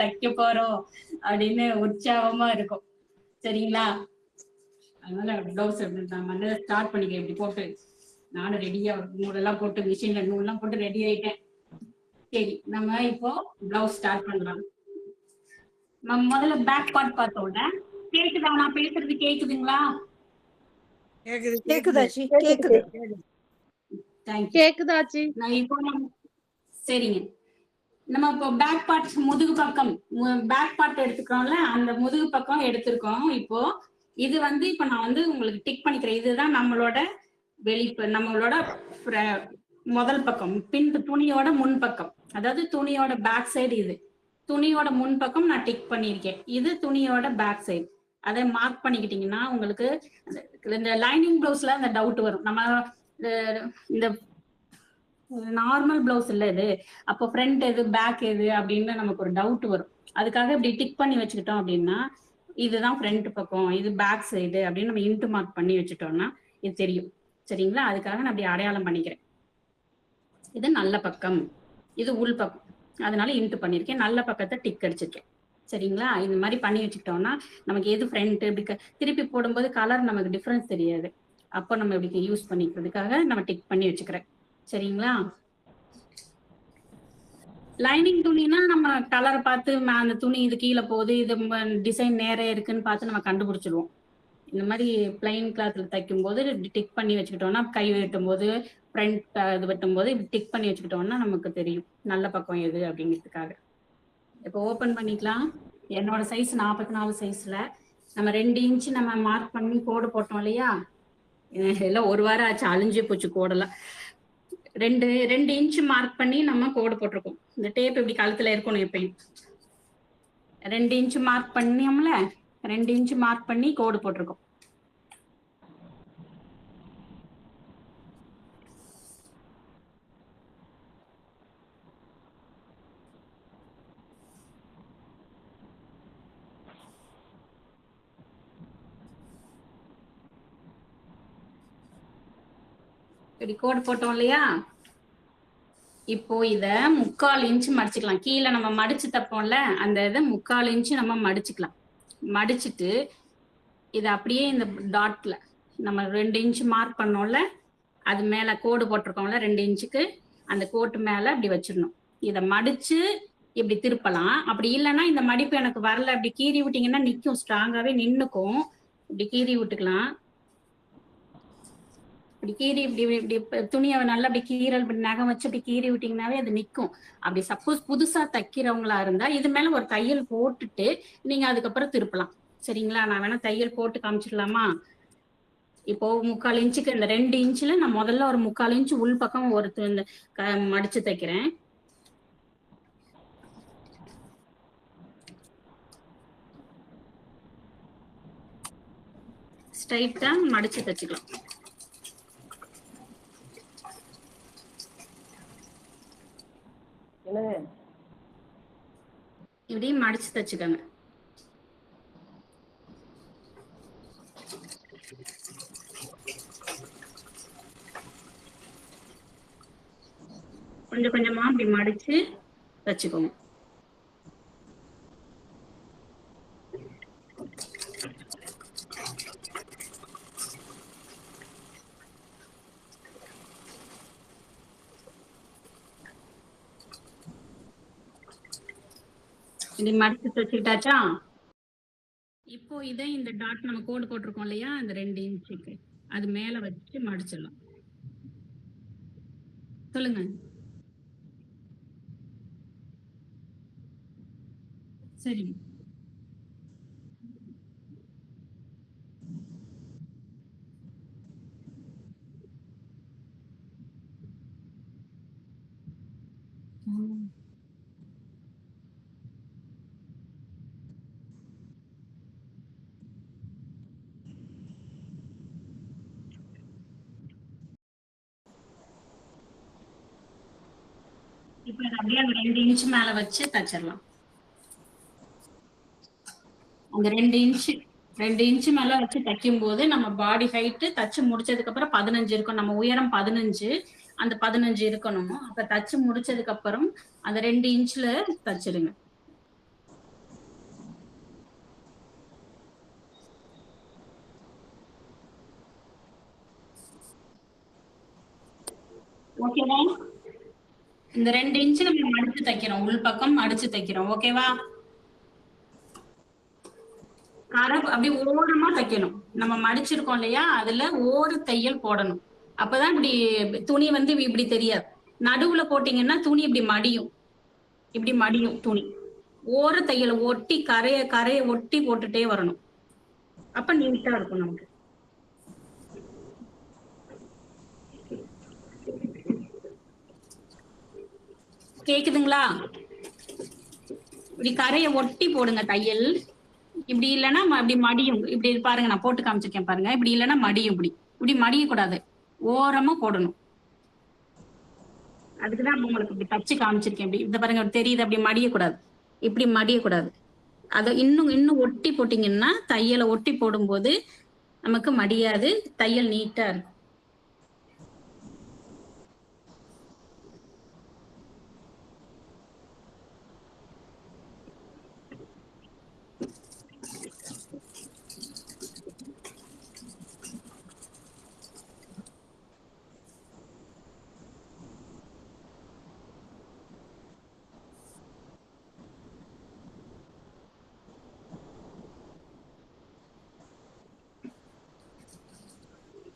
தைக்க போறோம் அப்படின்னு உற்சாகமா இருக்கும். சரிங்களா? அதனால பிளவுஸ் நம்ம ஸ்டார்ட் பண்ணிக்க. இப்படி போட்டு நானும் ரெடியா நூலெல்லாம் போட்டு மிஷின்ல நூல்லாம் போட்டு ரெடி ஆயிட்டேன். சரி, நம்ம இப்போ பிளவுஸ் ஸ்டார்ட் பண்ணலாம். நம்ம முதல்ல பேக் பார்ட் பார்த்தோம்ல. கேக்குதா? நான் பேசுறது கேக்குதுங்களா? கேக்குதாச்சி? கேக்குது. கேக்குதாச்சி? நான் இப்போ சரிங்க. நம்ம இப்போ பேக் பார்ட் முதுகு பக்கம் பேக் பார்ட் எடுத்துக்கிறோம்ல, அந்த முதுகு பக்கம் எடுத்திருக்கோம். இப்போ இது வந்து இப்ப நான் வந்து உங்களுக்கு டிக் பண்ணிக்கிறேன். இதுதான் நம்மளோட நம்மளோட முதல் பக்கம், பின் துணியோட முன் பக்கம், அதாவது துணியோட பேக் சைடு. இது துணியோட முன் பக்கம் நான் டிக் பண்ணியிருக்கேன். இது துணியோட பேக் சைடு. அதை மார்க் பண்ணிக்கிட்டீங்கன்னா உங்களுக்கு இந்த லைனிங் பிளவுஸ்ல அந்த டவுட் வரும். நம்ம இந்த நார்மல் பிளவுஸ் இல்ல இது, அப்போ ஃப்ரண்ட் எது பேக் எது அப்படின்னு நமக்கு ஒரு டவுட் வரும். அதுக்காக இப்படி டிக் பண்ணி வச்சுக்கிட்டோம் அப்படின்னா இதுதான் ஃப்ரண்ட் பக்கம், இது பேக் சைடு அப்படின்னு நம்ம இன்ட்டு மார்க் பண்ணி வச்சுட்டோம்னா இது தெரியும். சரிங்களா? அதுக்காக நான் அப்படி அடையாளம் பண்ணிக்கிறேன். இது நல்ல பக்கம், இது உள் பக்கம், அதனால இன்ட்டு பண்ணியிருக்கேன். நல்ல பக்கத்தை டிக் அடிச்சிருக்கேன். சரிங்களா? இந்த மாதிரி பண்ணி வச்சுக்கிட்டோம்னா நமக்கு எது ஃப்ரண்ட் இப்படி திருப்பி போடும்போது கலர் நமக்கு டிஃபரன்ஸ் தெரியாது. அப்போ நம்ம இப்படி யூஸ் பண்ணிக்கிறதுக்காக நம்ம டிக் பண்ணி வச்சுக்கிறேன். சரிங்களா? லைனிங் துணினா நம்ம கலர் பார்த்து அந்த துணி இது கீழே போகுது, இது டிசைன் நேரே இருக்குன்னு பார்த்து நம்ம கண்டுபிடிச்சிடுவோம். இந்த மாதிரி பிளைன் கிளாத்ல தைக்கும் போது டிக் பண்ணி வச்சுக்கிட்டோம்னா கை வெட்டும் போது ஃப்ரண்ட் இது வெட்டும் போது இப்படி டிக் பண்ணி வச்சுக்கிட்டோம்னா நமக்கு தெரியும் நல்ல பக்கம் எது அப்படிங்கிறதுக்காக. இப்போ ஓப்பன் பண்ணிக்கலாம். என்னோட சைஸ் 44 சைஸ்ல நம்ம 2 இன்ச்சு நம்ம மார்க் பண்ணி கோடு போட்டோம் இல்லையா? எல்லாம் ஒரு வாரம் ஆச்சு, அழிஞ்சு போச்சு கோடெல்லாம். 2 இன்ச்சு மார்க் பண்ணி நம்ம கோடு போட்டிருக்கோம். இந்த டேப் இப்படி கழுத்துல இருக்கணும் எப்பயும். 2 இன்ச்சு மார்க் பண்ணியோம்ல, 2 இன்ச்சு மார்க் பண்ணி கோடு போட்டிருக்கோம். இப்படி கோடு போட்டோம் இல்லையா? இப்போ இத 3/4 இன்ச்சு மடிச்சுக்கலாம். கீழே நம்ம மடிச்சு தப்போம்ல, அந்த இதை 3/4 இன்ச்சு நம்ம மடிச்சுக்கலாம். மடிச்சுட்டு இதை அப்படியே இந்த டாட்ல நம்ம 2 இன்ச்சு மார்க் பண்ணோம்ல, அது மேல கோடு போட்டிருக்கோம்ல 2 இன்ச்சுக்கு, அந்த கோட்டு மேல அப்படி வச்சிடணும். இதை மடிச்சு இப்படி திருப்பலாம். அப்படி இல்லைன்னா இந்த மடிப்பு எனக்கு வரல, அப்படி கீறி விட்டீங்கன்னா நிற்கும், ஸ்ட்ராங்காவே நின்னுக்கும். இப்படி கீறி விட்டுக்கலாம். இப்படி கீறி இப்படி துணியை நல்லா அப்படி கீரல் நகம் வச்சு அப்படி கீறி விட்டீங்கன்னாவே அது நிற்கும். அப்படி சப்போஸ் புதுசா தைக்கிறவங்களா இருந்தா இது மேல ஒரு தையல் போட்டுட்டு நீங்க அதுக்கப்புறம் திருப்பலாம். சரிங்களா? நான் வேணா தையல் போட்டு காமிச்சிடலாமா? இப்போ 3/4 இன்ச்சுக்கு இந்த 2 இன்ச்சுல நான் முதல்ல ஒரு 3/4 இன்ச்சு உள் பக்கம் இந்த மடிச்சு தைக்கிறேன். ஸ்ட்ரைட்டா மடிச்சு தைச்சுக்கலாம். இப்படி மடிச்சு தைச்சுக்கோங்க. கொஞ்சம் கொஞ்சமா அப்படி மடிச்சு தைச்சுக்கோங்க. இப்படி மடிச்சு தைச்சுக்கிட்டாச்சா? இப்போ இதை இந்த டாட் நம்ம கோடு போட்டிருக்கோம் இல்லையா, அந்த 2 இன்ச்சுக்கு அது மேல வச்சு மடிச்சிடலாம். சொல்லுங்க. சரி, இப்ப அப்படியே அந்த 2 இன்ச்சு மேல வச்சு தச்சிடலாம். அந்த 2 இன்ச்சு மேல வச்சு தைக்கும் போது நம்ம பாடி ஹைட் தச்சு முடிச்சதுக்கு அப்புறம் 15 இருக்கும். நம்ம உயரம் 15, அந்த 15 இருக்கணும். அப்ப தச்சு முடிச்சதுக்கு அப்புறம் அந்த 2 இன்ச்ல தச்சிருங்க. ஓகேவா? இந்த 2 இன்ச் நம்ம மடிச்சு தைக்கிறோம், உள் பக்கம் மடிச்சு தைக்கிறோம். ஓகேவா? கரை அப்படியே ஓரமா தைக்கணும். நம்ம மடிச்சிருக்கோம் இல்லையா, அதுல ஓர தையல் போடணும். அப்பதான் இப்படி துணி வந்து இப்படி தெரியாது. நடுவுல போட்டீங்கன்னா துணி இப்படி மடியும். இப்படி மடியும் துணி. ஓர தையலை ஒட்டி கரைய ஒட்டி போட்டுட்டே வரணும். அப்ப நீட்டா இருக்கும் நமக்கு. கேக்குதுங்களா? இப்படி கரைய ஒட்டி போடுங்க தையல். இப்படி இல்லைன்னா இப்படி மடியும். இப்படி பாருங்க, நான் போட்டு காமிச்சிருக்கேன் பாருங்க. இப்படி இல்லைன்னா மடியும். இப்படி இப்படி மடிய கூடாது, ஓரமா போடணும். அதுக்குதான் உங்களுக்கு இப்படி தச்சு காமிச்சிருக்கேன். இப்படி இந்த பாருங்க, தெரியுது, அப்படி மடியக்கூடாது. இப்படி மடியக்கூடாது. அதை இன்னும் இன்னும் ஒட்டி போட்டீங்கன்னா, தையலை ஒட்டி போடும்போது நமக்கு மடியாது, தையல் நீட்டா இருக்கும்.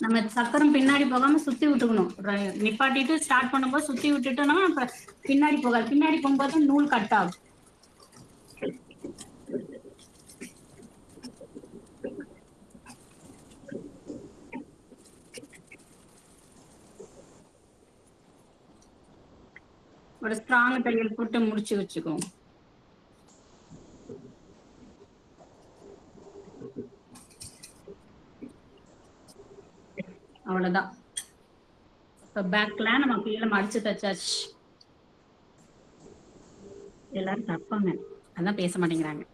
நம்ம சக்கரம் பின்னாடி போகாம சுத்தி விட்டுக்கணும். நிப்பாட்டிட்டு ஸ்டார்ட் பண்ணும்போது சுத்தி விட்டுட்டோம்னா அப்ப பின்னாடி போகாது. பின்னாடி போகும்போது நூல் கட் ஆகும். ஒரு ஸ்ட்ராங் தையல் போட்டு முடிச்சு வச்சுக்கோங்க. அவ்வளவுதான். இப்ப பேக்ல நம்ம கீழே மடிச்சு தச்சாச்சு. எல்லாரும் தப்பாங்க, அதான் பேச மாட்டேங்கிறாங்க.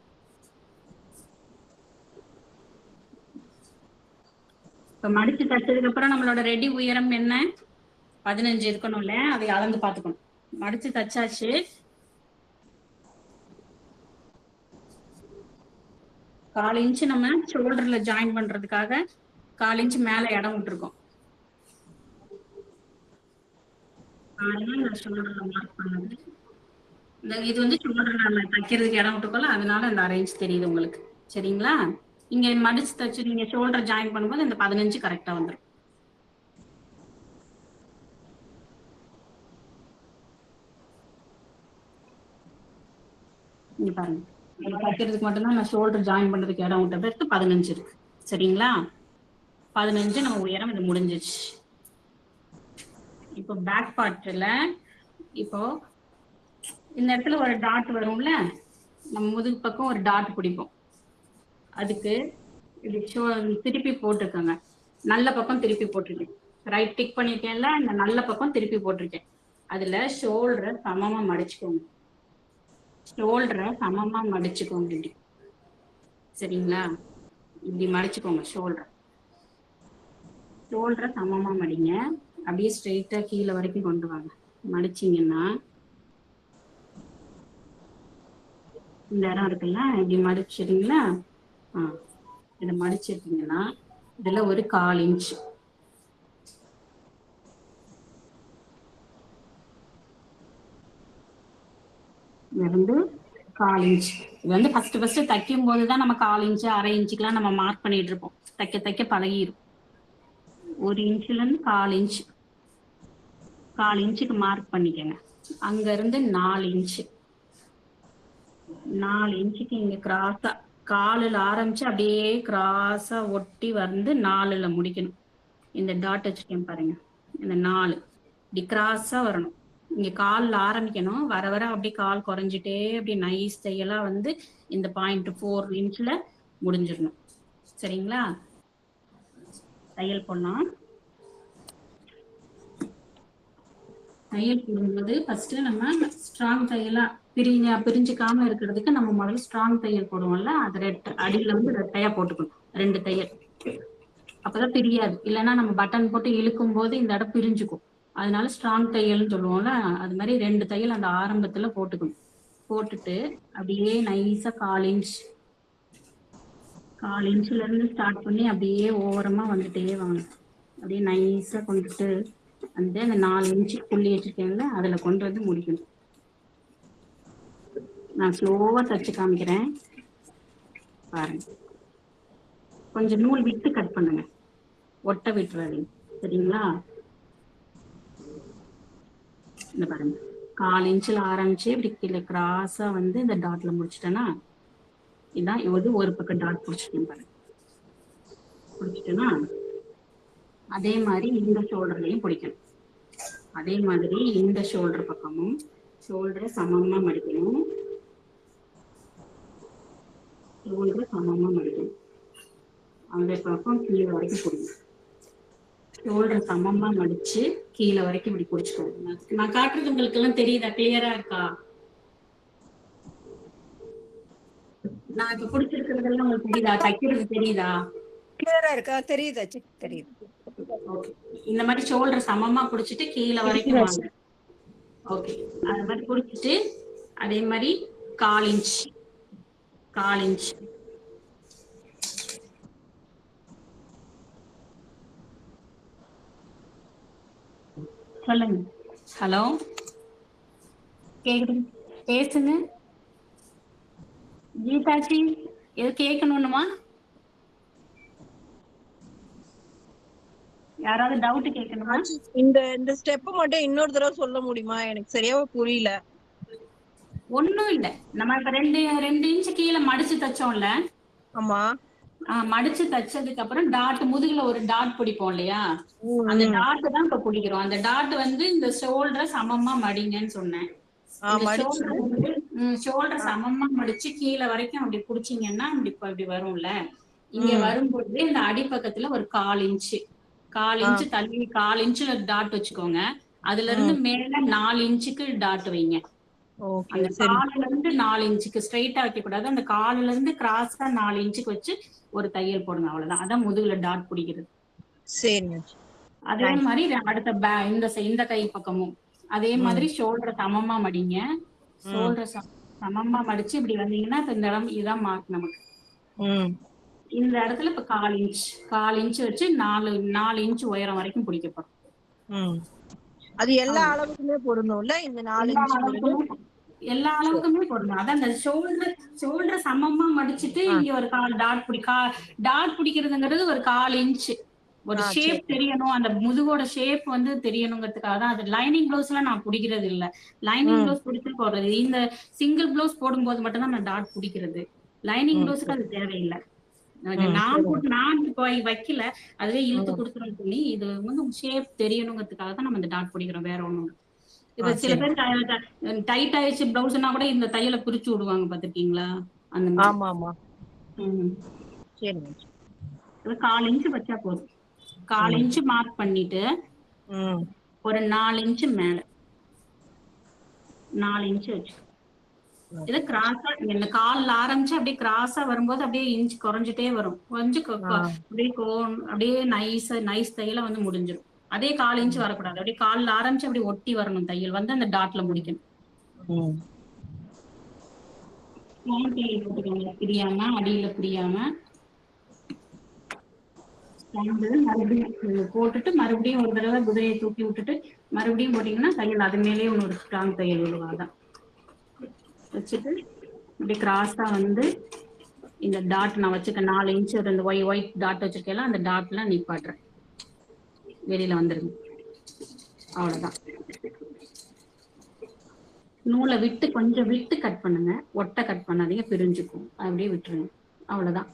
இப்ப மடிச்சு தச்சதுக்கு அப்புறம் நம்மளோட ரெடி உயரம் என்ன? 15 இருக்கணும்ல, அதை அளந்து பாத்துக்கணும். மடிச்சு தச்சாச்சு. 1/4 இன்ச் நம்ம ஷோல்டர்ல ஜாயின் பண்றதுக்காக 1/4 இன்ச் மேல இடம் விட்டுருக்கோம். ஷோல்டர்ல மார்க் பண்ணது. இது வந்து ஷோல்டர்ல நம்ம தைக்கிறதுக்கு இடம் விட்டுருக்கோம்ல, அதனால இந்த 1/2 இன்ச் தெரியுது உங்களுக்கு. சரிங்களா? இங்க மடிச்சு தச்சு நீங்க ஷோல்டர் ஜாயின் பண்ணும்போது இந்த 15 கரெக்டா வந்துடும். இங்க பாருங்க, தைக்கிறதுக்கு மட்டும்தான் நான் ஷோல்டர் ஜாயின் பண்றதுக்கு இடம் விட்ட பிறகு 15 இருக்கு. சரிங்களா? 15 நம்ம உயரம் இது முடிஞ்சிச்சு. இப்போ பேக் பார்ட்ல இப்போ இந்த இடத்துல ஒரு டாட் வரும்ல, நம்ம முதுகு பக்கம் ஒரு டாட் பிடிப்போம். அதுக்கு இப்படி திருப்பி போட்டுக்கோங்க. நல்ல பக்கம் திருப்பி போட்டிருக்கேன். ரைட் டிக் பண்ணிருக்கேன்ல, இந்த நல்ல பக்கம் திருப்பி போட்டிருக்கேன். அதுல ஷோல்டரை சமமா மடிச்சுக்கோங்க. ஷோல்டரை சமமா மடிச்சுக்கோங்க இப்படி. சரிங்களா? இப்படி மடிச்சுக்கோங்க. ஷோல்டரை சமமா மடிங்க. அப்படியே ஸ்ட்ரெயிட்டா கீழே வரைக்கும் கொண்டு வாங்க. மடிச்சீங்கன்னா இந்த இடம் இருக்குல்ல, இப்படி மடிச்சிருங்களா? இதை மடிச்சிருக்கீங்கன்னா இதுல ஒரு 1/4 இன்ச் இருந்து 1/4 இன்ச். இது வந்து ஃபர்ஸ்ட் தைக்கும் போதுதான் நம்ம 1/4 இன்ச் 1/2 இன்ச்சுக்கெல்லாம் நம்ம மார்க் பண்ணிட்டு இருப்போம். தைக்க தைக்க பழகிரும். 1 இன்ச்ல இருந்து 1/4 இன்ச், 1/4 இன்ச்சுக்கு மார்க் பண்ணிக்கங்க. அங்க இருந்து 4 இன்ச், 4 இன்ச்சுக்கு இங்க கிராஸா காலில் ஆரம்பிச்சு அப்படியே கிராஸா ஒட்டி வந்து 4ல முடிக்கணும். இந்த டாட் வச்சிருக்கேன் பாருங்க, இந்த 4 இப்படி கிராஸா வரணும். இங்க காலில் ஆரம்பிக்கணும், வர வர அப்படியே கால் குறைஞ்சிட்டே அப்படி நைஸ் தையலா வந்து இந்த பாயிண்ட் 4 இன்ச்ல முடிஞ்சிடணும். சரிங்களா? தையல் போடலாம். தையல் போடும்போது ஃபர்ஸ்ட் நம்ம ஸ்ட்ராங் தையலா பிரிஞ்சுக்காம இருக்கிறதுக்கு நம்ம முதல்ல ஸ்ட்ராங் தையல் போடுவோம்ல, அது அடியில வந்து ரெட்டையா போட்டுக்கணும். 2 தையல், அப்பதான் பிரியாது. இல்லைன்னா நம்ம பட்டன் போட்டு இழுக்கும் போது இந்த இடம் பிரிஞ்சுக்கும். அதனால ஸ்ட்ராங் தையல்னு சொல்லுவோம்ல, அது மாதிரி 2 தையல் அந்த ஆரம்பத்துல போட்டுக்கணும். போட்டுட்டு அப்படியே நைஸா 1/4 இன்ச், 1/4 இன்ச்ல இருந்து ஸ்டார்ட் பண்ணி அப்படியே ஓரமா வந்துட்டே வாங்க. அப்படியே நைஸா கொண்டுட்டு அந்த 4 இன்ச்சு புள்ளி வச்சிருக்கேன்ல அதுல கொண்டு வந்து முடிக்கணும். நான் ஸ்லோவா தச்சு காமிக்கிறேன் பாருங்க. கொஞ்சம் நூல் விட்டு கட் பண்ணுங்க, ஒட்ட விட்டுறாதீங்க சரிங்களா. இந்த பாருங்க 4 இன்ச்சில் ஆரம்பிச்சு இப்படி கீழே கிராஸா வந்து இந்த டாட்ல முடிச்சிட்டேன்னா இதான் இது ஒரு பக்கம் டாட் பிடிச்சிட்டேன் பாருங்க. பிடிச்சிட்டேன்னா அதே மாதிரி இந்த ஷோல்டர்லையும் பிடிக்கணும். அதே மாதிரி இந்த ஷோல்டர் பக்கமும் ஷோல்டரை சமமா மடிக்கணும். ஷோல்டரை சமமா மடிக்கணும். அந்த பக்கம் கீழே வரைக்கும் பிடிக்கணும். ஷோல்டர் சமமா மடிச்சு கீழே வரைக்கும் இப்படி பிடிச்சிக்கோங்க. நான் காட்டுறது உங்களுக்கு எல்லாம் தெரியுதா? கிளியரா இருக்கா? நான் இப்ப பிடிச்சிருக்கிறதெல்லாம் உங்களுக்கு தெரியுதா? தைக்கிறது தெரியுதா? கிளியரா இருக்கா? தெரியுதா? தெரியுது. இந்த மாதிரி ஷோல்டர் சமமா பிடிச்சிட்டு கீழே வரைக்கும் வாங்க. ஓகே, அது மாதிரி பிடிச்சிட்டு அதே மாதிரி 1/4 இன்ச் சொல்லுங்க. ஹலோ, கேக்குது? பேசுங்க கீதாச்சி. எது கேட்கணும்னுமா? யாராவது டவுட் கேட்கணுமா? இந்த ஸ்டெப் மட்டும் இன்னொரு தடவை சொல்ல முடியுமா? எனக்கு சரியாவே புரியல. ஒண்ணும் இல்ல, நம்ம இப்ப 2 இன்ச் கீழே மடிச்சு தச்சோம்ல. ஆமா. மடிச்சு தச்சதுக்கு அப்புறம் டாட் முதுகுல ஒரு டாட் பிடிப்போம் இல்லையா? அந்த டாட் தான் இப்ப பிடிக்கிறோம். அந்த டாட் வந்து இந்த ஷோல்டரை சமமா மடிங்கன்னு சொன்னேன். ஷோல்டர் சமமா மடிச்சு கீழே வரைக்கும் அப்படி புடிச்சீங்கன்னா இப்படி வரும்ல. இங்க வரும்போது இந்த அடிப்பக்கத்துல ஒரு 1/4 இன்ச்சு தள்ளி 1/4 இன்ச்சுல டாட் வச்சுக்கோங்க. அதுல இருந்து மேல 4 இன்ச்சுக்கு டாட் வைங்க. அந்த 1/4ல இருந்து 4 இன்ச்சுக்கு ஸ்ட்ரைட்டா வைக்க கூடாது. அந்த 1/4ல இருந்து கிராஸா 4 இன்ச்சுக்கு வச்சு ஒரு தையல் போடுங்க. அவ்வளவுதான். அதான் முதுகுல டாட் பிடிக்கிறது. அதே மாதிரி அடுத்த இந்த கை பக்கமும் அதே மாதிரி ஷோல்டர் சமமா மடிங்க. ஷோல்டர் சமமா மடிச்சு இப்படி வந்தீங்கன்னா இந்த இடம் இதான் மார்க் நமக்கு. இந்த இடத்துல இப்ப 1/4 இன்ச் வச்சு 4 இன்ச் உயரம் வரைக்கும் பிடிக்கப்படும். அது எல்லா அளவுக்குமே போடணும்ல? இந்த 4 இன்ச் எல்லா அளவுக்குமே போடணும். அதான் அந்த ஷோல்டர் சமமா மடிச்சிட்டு இங்க ஒரு டாட் பிடிக்கிறதுங்கிறது ஒரு 1/4 இன்ச். ஒரு ஷேப் தெரியணும், அந்த முதுகோட ஷேப் வந்து தெரியணுங்கிறதுக்காக தான். அது லைனிங் பிளவுஸ் எல்லாம் நான் பிடிக்கிறது இல்ல. லைனிங் பிளவுஸ் பிடிச்சு போடுறது. இந்த சிங்கிள் பிளவுஸ் போடும்போது மட்டும் தான் நான் டாட் பிடிக்கிறது. லைனிங் பிளவுஸ்க்கு அது தேவையில்லை. நான் இப்போ வைக்கல, அதுவே இழுத்து கொடுத்துரும் சொல்லி. இது வந்து ஷேப் தெரியணுங்கிறதுக்காக தான் நம்ம இந்த டாட் பிடிக்கிறோம், வேற ஒண்ணும். இப்ப சில பேர் டைட் ஆயிடுச்சு பிளவுஸ்னா கூட இந்த தையலை பிரிச்சு விடுவாங்க, பாத்திருக்கீங்களா? அந்த மாதிரி 1/4 இன்ச் வச்சா போதும். 1/4 இன்ச் மார்க் பண்ணிட்டு ஒரு 4 இன்ச் மேல 4 இன்ச் வச்சு இது கிராஸா இந்த கால்ல ஆரம்பிச்சு அப்படியே கிராஸா வரும்போது அப்படியே இன்ச் குறைஞ்சிட்டே வரும். கொஞ்சம் அப்படியே நைஸ் தையல வந்து முடிஞ்சிடும். அதே 1/4 இன்ச் வரக்கூடாது. அப்படியே கால்ல ஆரம்பிச்சு அப்படியே ஒட்டி வரணும். தையல் வந்து அந்த டாட்ல முடிக்கணும். பிரியாம அடியில பிரியாம மறுபடியும் போட்டுட்டு மறுபடியும் ஒரு தடவை குதிரையை தூக்கி விட்டுட்டு மறுபடியும் போட்டீங்கன்னா தையல் அது மேலேயே ஒரு ஸ்ட்ராங் தையல் விழுவாதான். வச்சுட்டு இப்படி கிராஸா வந்து இந்த டாட் நான் வச்சுக்க 4 இன்ச் இந்த ஒயிட் டாட் வச்சிருக்கேன், அந்த டாட்ல நிப்பாட்டுறேன். வெளியில வந்துருங்க. அவ்வளவுதான். நூலை விட்டு கொஞ்சம் விட்டு கட் பண்ணுங்க, ஒட்டை கட் பண்ணாதீங்க, பிரிஞ்சுக்கும். அப்படியே விட்டுருங்க. அவ்வளவுதான்.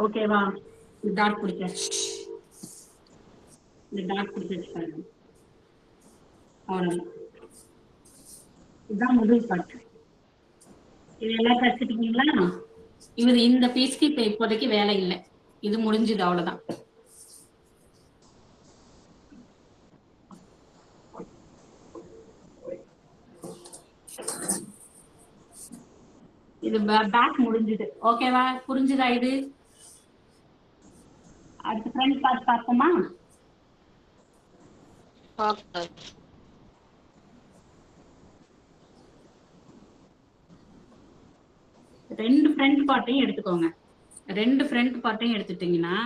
ஓகேவா? டாட் பிடிச்சாச்சு. இந்த டாட் பிடிச்சாச்சு பாருங்க. அவ்வளவுதான். இதுதான் முதல் பாட்டு. இது எல்லாம் தச்சுட்டீங்களா? இந்த பீஸ்க்கு இப்ப இப்போதைக்கு வேலை இல்லை. இது முடிஞ்சது, அவ்வளவுதான். இது பேக் முடிஞ்சது. ஓகேவா? புரிஞ்சுதா? இது அடுத்து ஃப்ரண்ட் பார்ட் பார்ப்போமா? 2 ஃப்ரண்ட் பார்ட்டையும் எடுத்துக்கோங்க. 2 ஃப்ரண்ட் பார்ட்டையும் எடுத்துட்டீங்கன்னா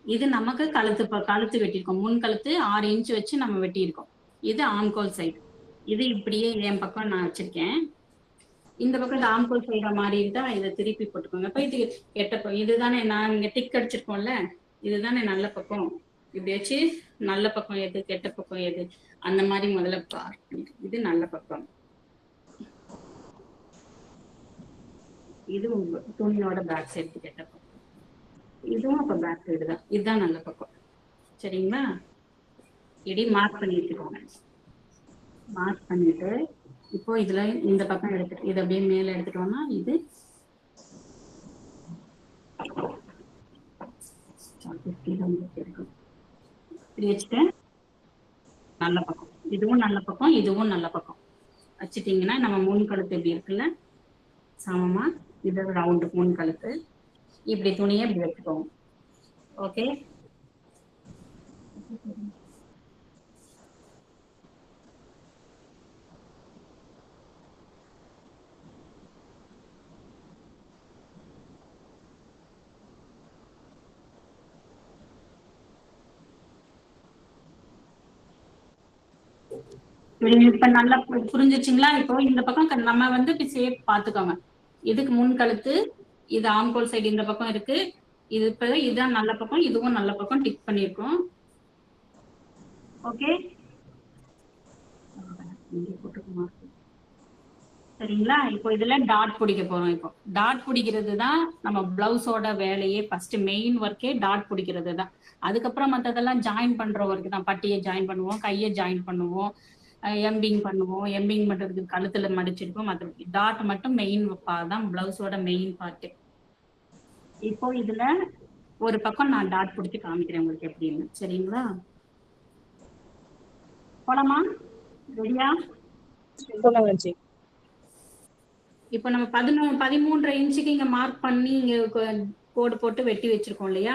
இது நமக்கு கழுத்து வெட்டியிருக்கோம். முன் கழுத்து 6 இன்ச் வச்சு நம்ம வெட்டியிருக்கோம். இது ஆம்கோல் சைடு. இது இப்படியே என் பக்கம் நான் வச்சிருக்கேன். இந்த பக்கம் இந்த ஆம்கோல் சைடா மாறி இருந்தா இதை திருப்பி போட்டுக்கோங்க. இப்ப இது கெட்ட இதுதானே நான் இங்க டிக் அடிச்சிருக்கோம்ல, இதுதானே நல்ல பக்கம். இப்படி வச்சு நல்ல பக்கம் எது கெட்ட பக்கம் எது அந்த மாதிரி முதல்ல இது நல்ல பக்கம். இது உங்க துணியோட பேக் சைடு கெட்ட பக்கம். இதுவும் அப்ப பேக் சைடு தான். இதுதான் நல்ல பக்கம். சரிங்களா? இப்படி மார்க் பண்ணி வச்சுக்கோங்க. மார்க் பண்ணிட்டு இப்போ இதுல இந்த பக்கம் எடுத்துட்டு இது அப்படியே மேல எடுத்துட்டோம்னா இது இப்படி வச்சுட்டு நல்ல பக்கம். இதுவும் நல்ல பக்கம், இதுவும் நல்ல பக்கம் வச்சுட்டீங்கன்னா நம்ம முன் கழுத்து எப்படி இருக்குல்ல சமமா இது ரவுண்டு முன் கழுத்து. இப்படி துணியை இப்படி வச்சுக்கோங்க. ஓகே? இப்ப நல்லா புரிஞ்சிச்சுங்களா? இப்போ இந்த பக்கம் நம்ம வந்து இப்ப சேஃப் பாத்துக்கோங்க. இதுக்கு முன் கழுத்து, இது ஆம்கோல் சைடு இந்த பக்கம் இருக்கு. இது இப்ப இதுதான் நல்ல பக்கம், இதுவும் நல்ல பக்கம் டிக் பண்ணிருக்கோம். ஓகே? சரிங்களா? இப்போ இதுல டாட் பிடிக்க போறோம். இப்போ டாட் பிடிக்கிறது தான் நம்ம பிளவுஸோட வேலையே. ஃபர்ஸ்ட் மெயின் ஒர்க்கே டாட் பிடிக்கிறது தான். அதுக்கப்புறம் மற்றதெல்லாம் ஜாயின் பண்ற ஒர்க் தான். பட்டியை ஜாயின் பண்ணுவோம், கையை ஜாயின் பண்ணுவோம், எம்பிங் பண்ணுவோம். எம்பிங் பண்றதுக்கு கழுத்துல மடிச்சிருக்கோம். மற்ற டாட் மட்டும் மெயின் தான் பிளவுஸோட மெயின் பார்ட். இப்போ இதுல ஒரு பக்கம் நான் டாட் பிடிச்சி காமிக்கிறேன் உங்களுக்கு எப்படின்னு. சரிங்களா? போலாமா? ரெடியா? இப்ப நம்ம 13 இன்ச்சுக்கு இங்க மார்க் பண்ணி இங்க கோடு போட்டு வெட்டி வச்சிருக்கோம் இல்லையா?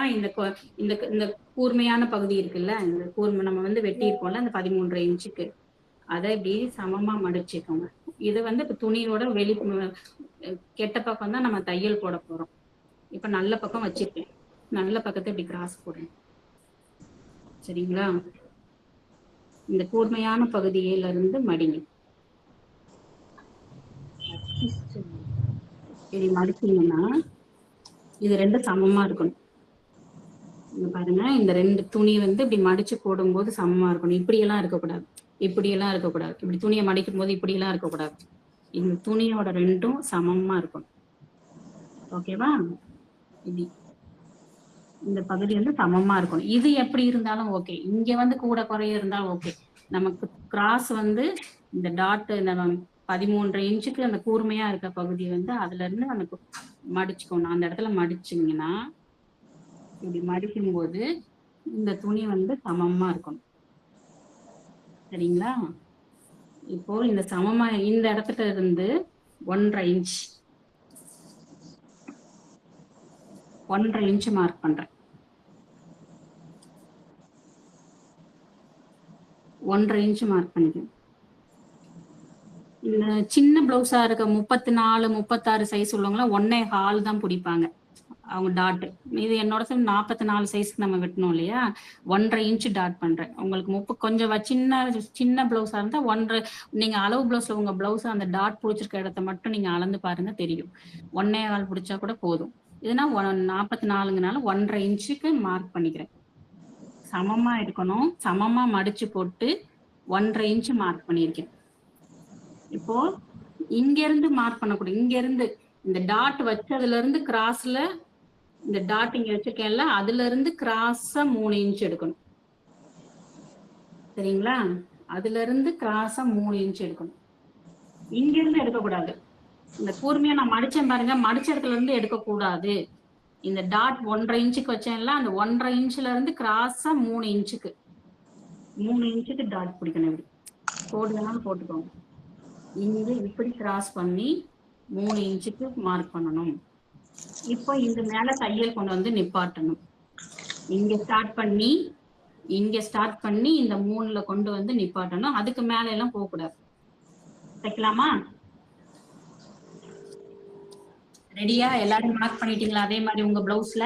இந்த கூர்மையான பகுதி இருக்குல்ல, இந்த கூர்மை நம்ம வந்து வெட்டி இருக்கோம்ல அந்த 13 இன்ச்சுக்கு, அதை இப்படி சமமா மடிச்சுக்கோங்க. இது வந்து இப்ப துணியோட கெட்ட பக்கம் தான் நம்ம தையல் போட போறோம். இப்ப நல்ல பக்கம் வச்சிருக்கேன். நல்ல பக்கத்தை இப்படி கிராஸ் போடுறேன். சரிங்களா? இந்த கூர்மையான பகுதியில இருந்து மடிங்க. இப்படி மடிச்சீங்கன்னா இது ரெண்டும் சமமா இருக்கணும். இங்க பாருங்க, இந்த 2 துணி வந்து இப்படி மடிச்சு போடும்போது சமமா இருக்கணும். இப்படியெல்லாம் இருக்கக்கூடாது, இப்படியெல்லாம் இருக்கக்கூடாது. இப்படி துணியை மடிக்கும் போது இப்படியெல்லாம் இருக்கக்கூடாது. இந்த துணியோட ரெண்டும் சமமா இருக்கணும். ஓகேவா? இப்படி இந்த பகுதி வந்து சமமா இருக்கணும். இது எப்படி இருந்தாலும் ஓகே. இங்க வந்து கூட குறைய இருந்தாலும் ஓகே. நமக்கு கிராஸ் வந்து இந்த டாட் இந்த 13 இன்ச்சுக்கு அந்த கூர்மையா இருக்க பகுதி வந்து அதுல இருந்து நமக்கு மடிச்சுக்கணும். அந்த இடத்துல மடிச்சிங்கன்னா இப்படி மடிக்கும் போது இந்த துணி வந்து சமமா இருக்கணும். சரிங்களா? இப்போ இந்த சமமா இந்த இடத்துல இருந்து 1.5 இன்ச் 1.5 இன்ச் மார்க் பண்றேன். 1.5 இன்ச் மார்க் பண்ணிக்கணும். இந்த சின்ன பிளவுஸா இருக்க 34, 36 சைஸ் உள்ளவங்களாம் 1.25 தான் பிடிப்பாங்க அவங்க டாட். இது என்னோட 44 சைஸ்க்கு நம்ம வெட்டணும் இல்லையா? 1.5 இன்ச் டாட் பண்றேன். உங்களுக்கு கொஞ்சம் சின்ன பிளவுஸா இருந்தா 1.5. நீங்க அளவு பிளவுஸ்ல உங்க பிளவுஸ் அந்த டாட் பிடிச்சிருக்க இடத்த மட்டும் நீங்க அளந்து பாருங்க, தெரியும். 1.25 பிடிச்சா கூட போதும். இதுனா 44ங்கனால 1.5 இன்ச்சுக்கு மார்க் பண்ணிக்கிறேன். சமமா இருக்கணும். சமமா மடிச்சு போட்டு 1.5 இன்ச் மார்க் பண்ணியிருக்கேன். இப்போ இங்க இருந்து மார்க் பண்ணக்கூடாது. இங்க இருந்து இந்த டாட் வச்சதுல இருந்து கிராஸ்ல இந்த டாட் இங்க வச்சிருக்கேன்ல, அதுல இருந்து கிராஸா 3 இன்ச் எடுக்கணும். சரிங்களா? அதுல இருந்து கிராஸா 3 இன்ச் எடுக்கணும். இங்க இருந்து எடுக்கக்கூடாது. இந்த கூர்மையா நான் மடிச்சேன் பாருங்க, மடிச்ச இடத்துல இருந்து எடுக்கக்கூடாது. இந்த டாட் 1.5 இன்ச்சுக்கு வச்சேன்ல, அந்த 1.5 இன்ச்ல இருந்து கிராஸா 3 இன்ச்சுக்கு டாட் பிடிக்கணும். இப்படி போடுறதுனால போட்டுக்கோங்க. இங்க இப்படி கிராஸ் பண்ணி 3 இன்ச்சுக்கு மார்க் பண்ணணும். இப்போ இந்த மேல தையல் கொண்டு வந்து நிப்பாட்டணும். இங்க ஸ்டார்ட் பண்ணி இந்த 3ல கொண்டு வந்து நிப்பாட்டணும். அதுக்கு மேல எல்லாம் போக கூடாது. தைக்கலாமா? ரெடியா? எல்லாரும் மார்க் பண்ணிட்டீங்களா? அதே மாதிரி உங்க பிளவுஸ்ல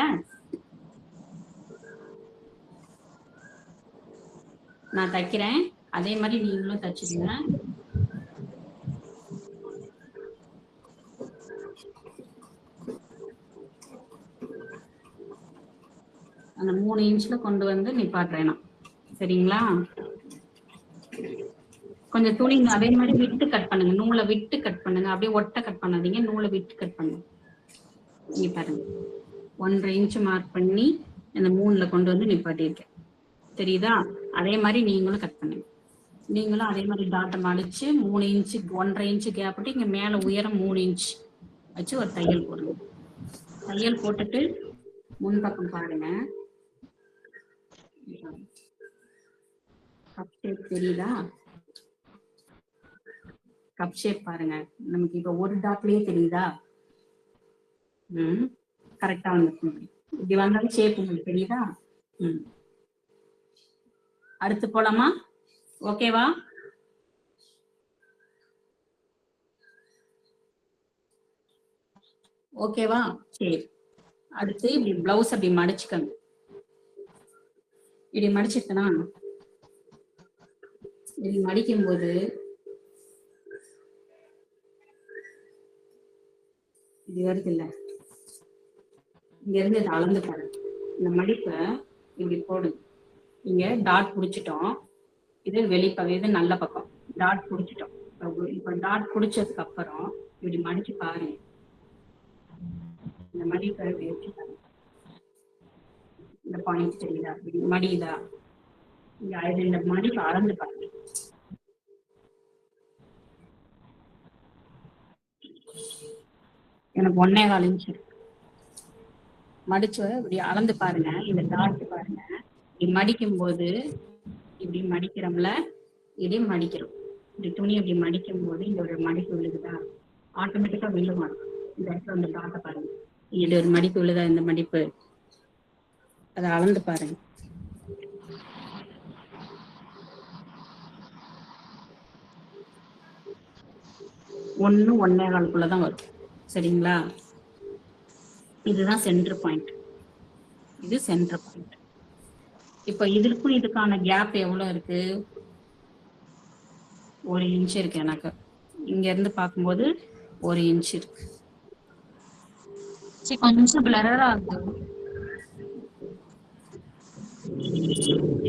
நான் தைக்கிறேன், அதே மாதிரி நீங்களும் தைச்சிடுங்க. அந்த 3 இன்ச்ல கொண்டு வந்து நிப்பாட்டுறேன் நான். சரிங்களா? கொஞ்சம் துணி அதே மாதிரி விட்டு கட் பண்ணுங்க, நூலை விட்டு கட் பண்ணுங்க, அப்படியே ஒட்ட கட் பண்ணாதீங்க, நூலை விட்டு கட் பண்ணுங்க. இங்க பாருங்க, 1.5 இன்ச் மார்க் பண்ணி அந்த 3ல கொண்டு வந்து நிப்பாட்டியிருக்கேன். தெரியுதா? அதே மாதிரி நீங்களும் கட் பண்ணுங்க. நீங்களும் அதே மாதிரி டாட்டை மடிச்சு 3 இன்ச்சு 1.5 இன்ச்சு கேப் விட்டு இங்க மேல உயரம் 3 இன்ச் வச்சு ஒரு தையல் போடுங்க. தையல் போட்டுட்டு முன்பக்கம் பாருங்க, கப் ஷேப் தெரியுதா? கப் ஷேப் பாருங்க, நமக்கு இப்ப ஒரு டாட்லயே தெரியுதா? கரெக்டா வந்து இப்படி வந்தாலும் ஷேப் உங்களுக்கு தெரியுதா? அடுத்து போலாமா? ஓகேவா? ஓகேவா? சரி, அடுத்து இப்படி பிளவுஸ் அப்படி மடிச்சுக்கங்க. இப்படி மடிச்சிருக்கனா, இப்படி மடிக்கும் போது இது வருது இல்ல, இங்க இருந்து இதை அளந்து பாருங்க. இந்த மடிப்பை இப்படி போடுங்க. இங்க டாட் புடிச்சிட்டோம், இது வெளிப்பக்கம், இது நல்ல பக்கம். டாட் புடிச்சிட்டோம். இப்ப டாட் புடிச்சதுக்கு அப்புறம் இப்படி மடிச்சு பாருங்க. இந்த மடிப்பை வச்சு பாருங்க, இந்த பாயிண்ட் தெரியுதா? மடியுதா? இந்த மடிப்பை அளந்து பாருங்க. எனக்கு 1.25 இன்ச் மடிச்சு இப்படி அளந்து பாருங்க. இந்த டாட் பாருங்க, இப்படி மடிக்கும் போது இப்படி மடிக்கிறோம்ல, இப்படி மடிக்கிறோம். இப்படி துணி இப்படி மடிக்கும் போது இந்த ஒரு மடிப்பு விழுகுதா? ஆட்டோமேட்டிக்கா விழுகும். இந்த இடத்துல அந்த டாட்டை பாருங்க, இது ஒரு மடிப்பு விழுதா? இந்த மடிப்பு அதை அளந்து பாருங்க. ஒண்ணு 1.25 வரும். சரிங்களா? இதுதான் சென்டர் பாயிண்ட், இது சென்டர் பாயிண்ட். இப்ப இதுக்கும் இதுக்கான கேப் எவ்வளவு இருக்கு? 1 இன்ச் இருக்கு. எனக்கு இங்க இருந்து பார்க்கும்போது 1 இன்ச் இருக்கு. கொஞ்சம் பிளரரா இருக்கு.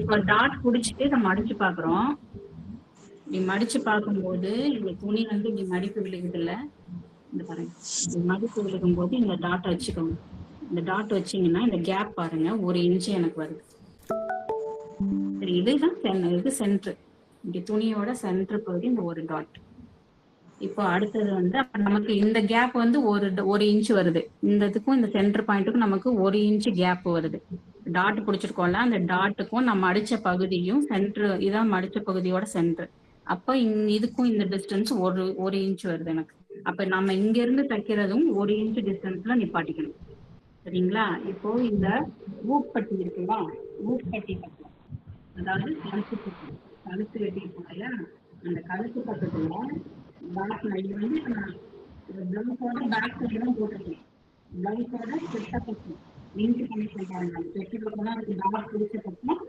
இப்ப டாட் புடிச்சிட்டு இதை மடிச்சு பாக்குறோம். இப்படி மடிச்சு பார்க்கும்போது இந்த துணி வந்து இப்படி மடிப்பு விழுகுது இல்ல, இந்த பாருங்க, மடிப்பு விழுகும் போது இந்த டாட் வச்சுக்கோங்க. இந்த டாட் வச்சீங்கன்னா இந்த கேப் பாருங்க, 1 இன்ச் எனக்கு வருது. சரி, இதுதான் இது சென்டர். இப்படி துணியோட சென்டர் பகுதி இந்த ஒரு டாட். இப்போ அடுத்தது வந்து நமக்கு இந்த கேப் வந்து ஒரு இன்ச் வருது. இந்த இதுக்கும் இந்த சென்டர் பாயிண்ட்டுக்கும் நமக்கு 1 இன்ச் கேப் வருது. டாட் பிடிச்சிருக்கோம்ல, அந்த டாட்டுக்கும் நம்ம அடிச்ச பகுதியும் சென்டர், இதான் மடிச்ச பகுதியோட சென்டர். அப்ப இதுக்கும் இந்த டிஸ்டன்ஸ் ஒரு இன்ச் வருது எனக்கு. அப்ப நம்ம இங்க இருந்து தைக்கிறதும் 1 இன்ச் டிஸ்டன்ஸ்ல நிப்பாட்டிக்கணும். சரிங்களா? இப்போ இந்த ஊப்பட்டி இருக்குல்ல, ஊப்பட்டி பக்கம், அதாவது கழுத்து பக்கம், கழுத்து வெட்டிருக்கோம் இல்லையா, அந்த கழுத்து பக்கத்துல பேக் இது வந்து பிளவுஸோட பேக் சைடு தான் போட்டிருக்கேன். பிளவுஸோட கிட்ட பக்கம் லிங்க் பண்ணி சொல்றாங்க. செட்டு பக்கம் தான் அதுக்கு டாட் பிடிச்ச பக்கம்.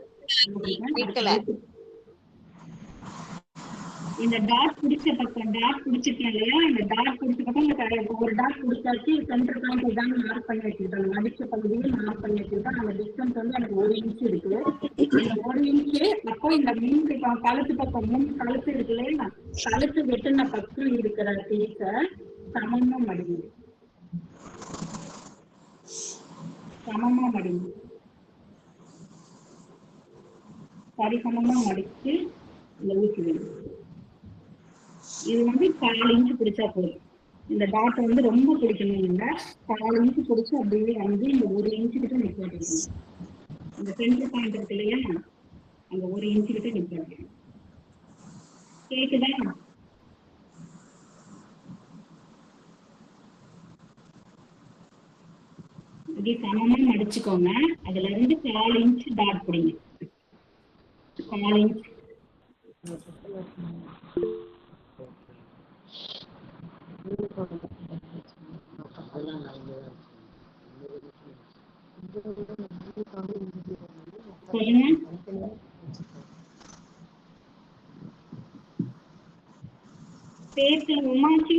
இந்த டாட் பிடிச்ச பக்கம், டாட் பிடிச்சிருக்கேன் இல்லையா, இந்த டாட் பிடிச்ச பக்கம் ஒரு டாட் பிடிச்சாச்சு. சென்டர் பாயிண்ட் இதான் மார்க் பண்ணி வச்சுக்கிட்டோம், மடிச்ச பகுதியை மார்க் பண்ணி வச்சுக்கிட்டோம். அந்த டிஸ்டன்ஸ் வந்து எனக்கு 1 இன்ச் இருக்கு. இந்த 1 இன்ச்சு அப்போ இந்த மூன்று கழுத்து பக்கம், 3 கழுத்து இருக்கு இல்லையா, கழுத்து வெட்டின பக்கம் இருக்கிற பீஸ சமமா மடிங்க, சமமா மடிங்க, சரிசமமா மடிச்சு இந்த ஊசி வேணும். இது வந்து 4 இன்ச் பிடிச்சா போதும். இந்த டாட் வந்து ரொம்ப பிடிக்கணும் இல்லை, 4 இன்ச் பிடிச்சு அப்படியே வந்து இந்த 1 இன்ச்சு கிட்ட நிப்பாட்டிக்கணும். இந்த சென்டர் பாயிண்ட் இருக்கு இல்லையா, அந்த 1 இன்ச்சு கிட்ட நிப்பாட்டிக்கணும். கேக்குதா? இப்படி சமமா மடிச்சுக்கோங்க. அதுல இருந்து 4 இன்ச் டாட் பிடிங்க, 4 இன்ச். பேசு உமாச்சி,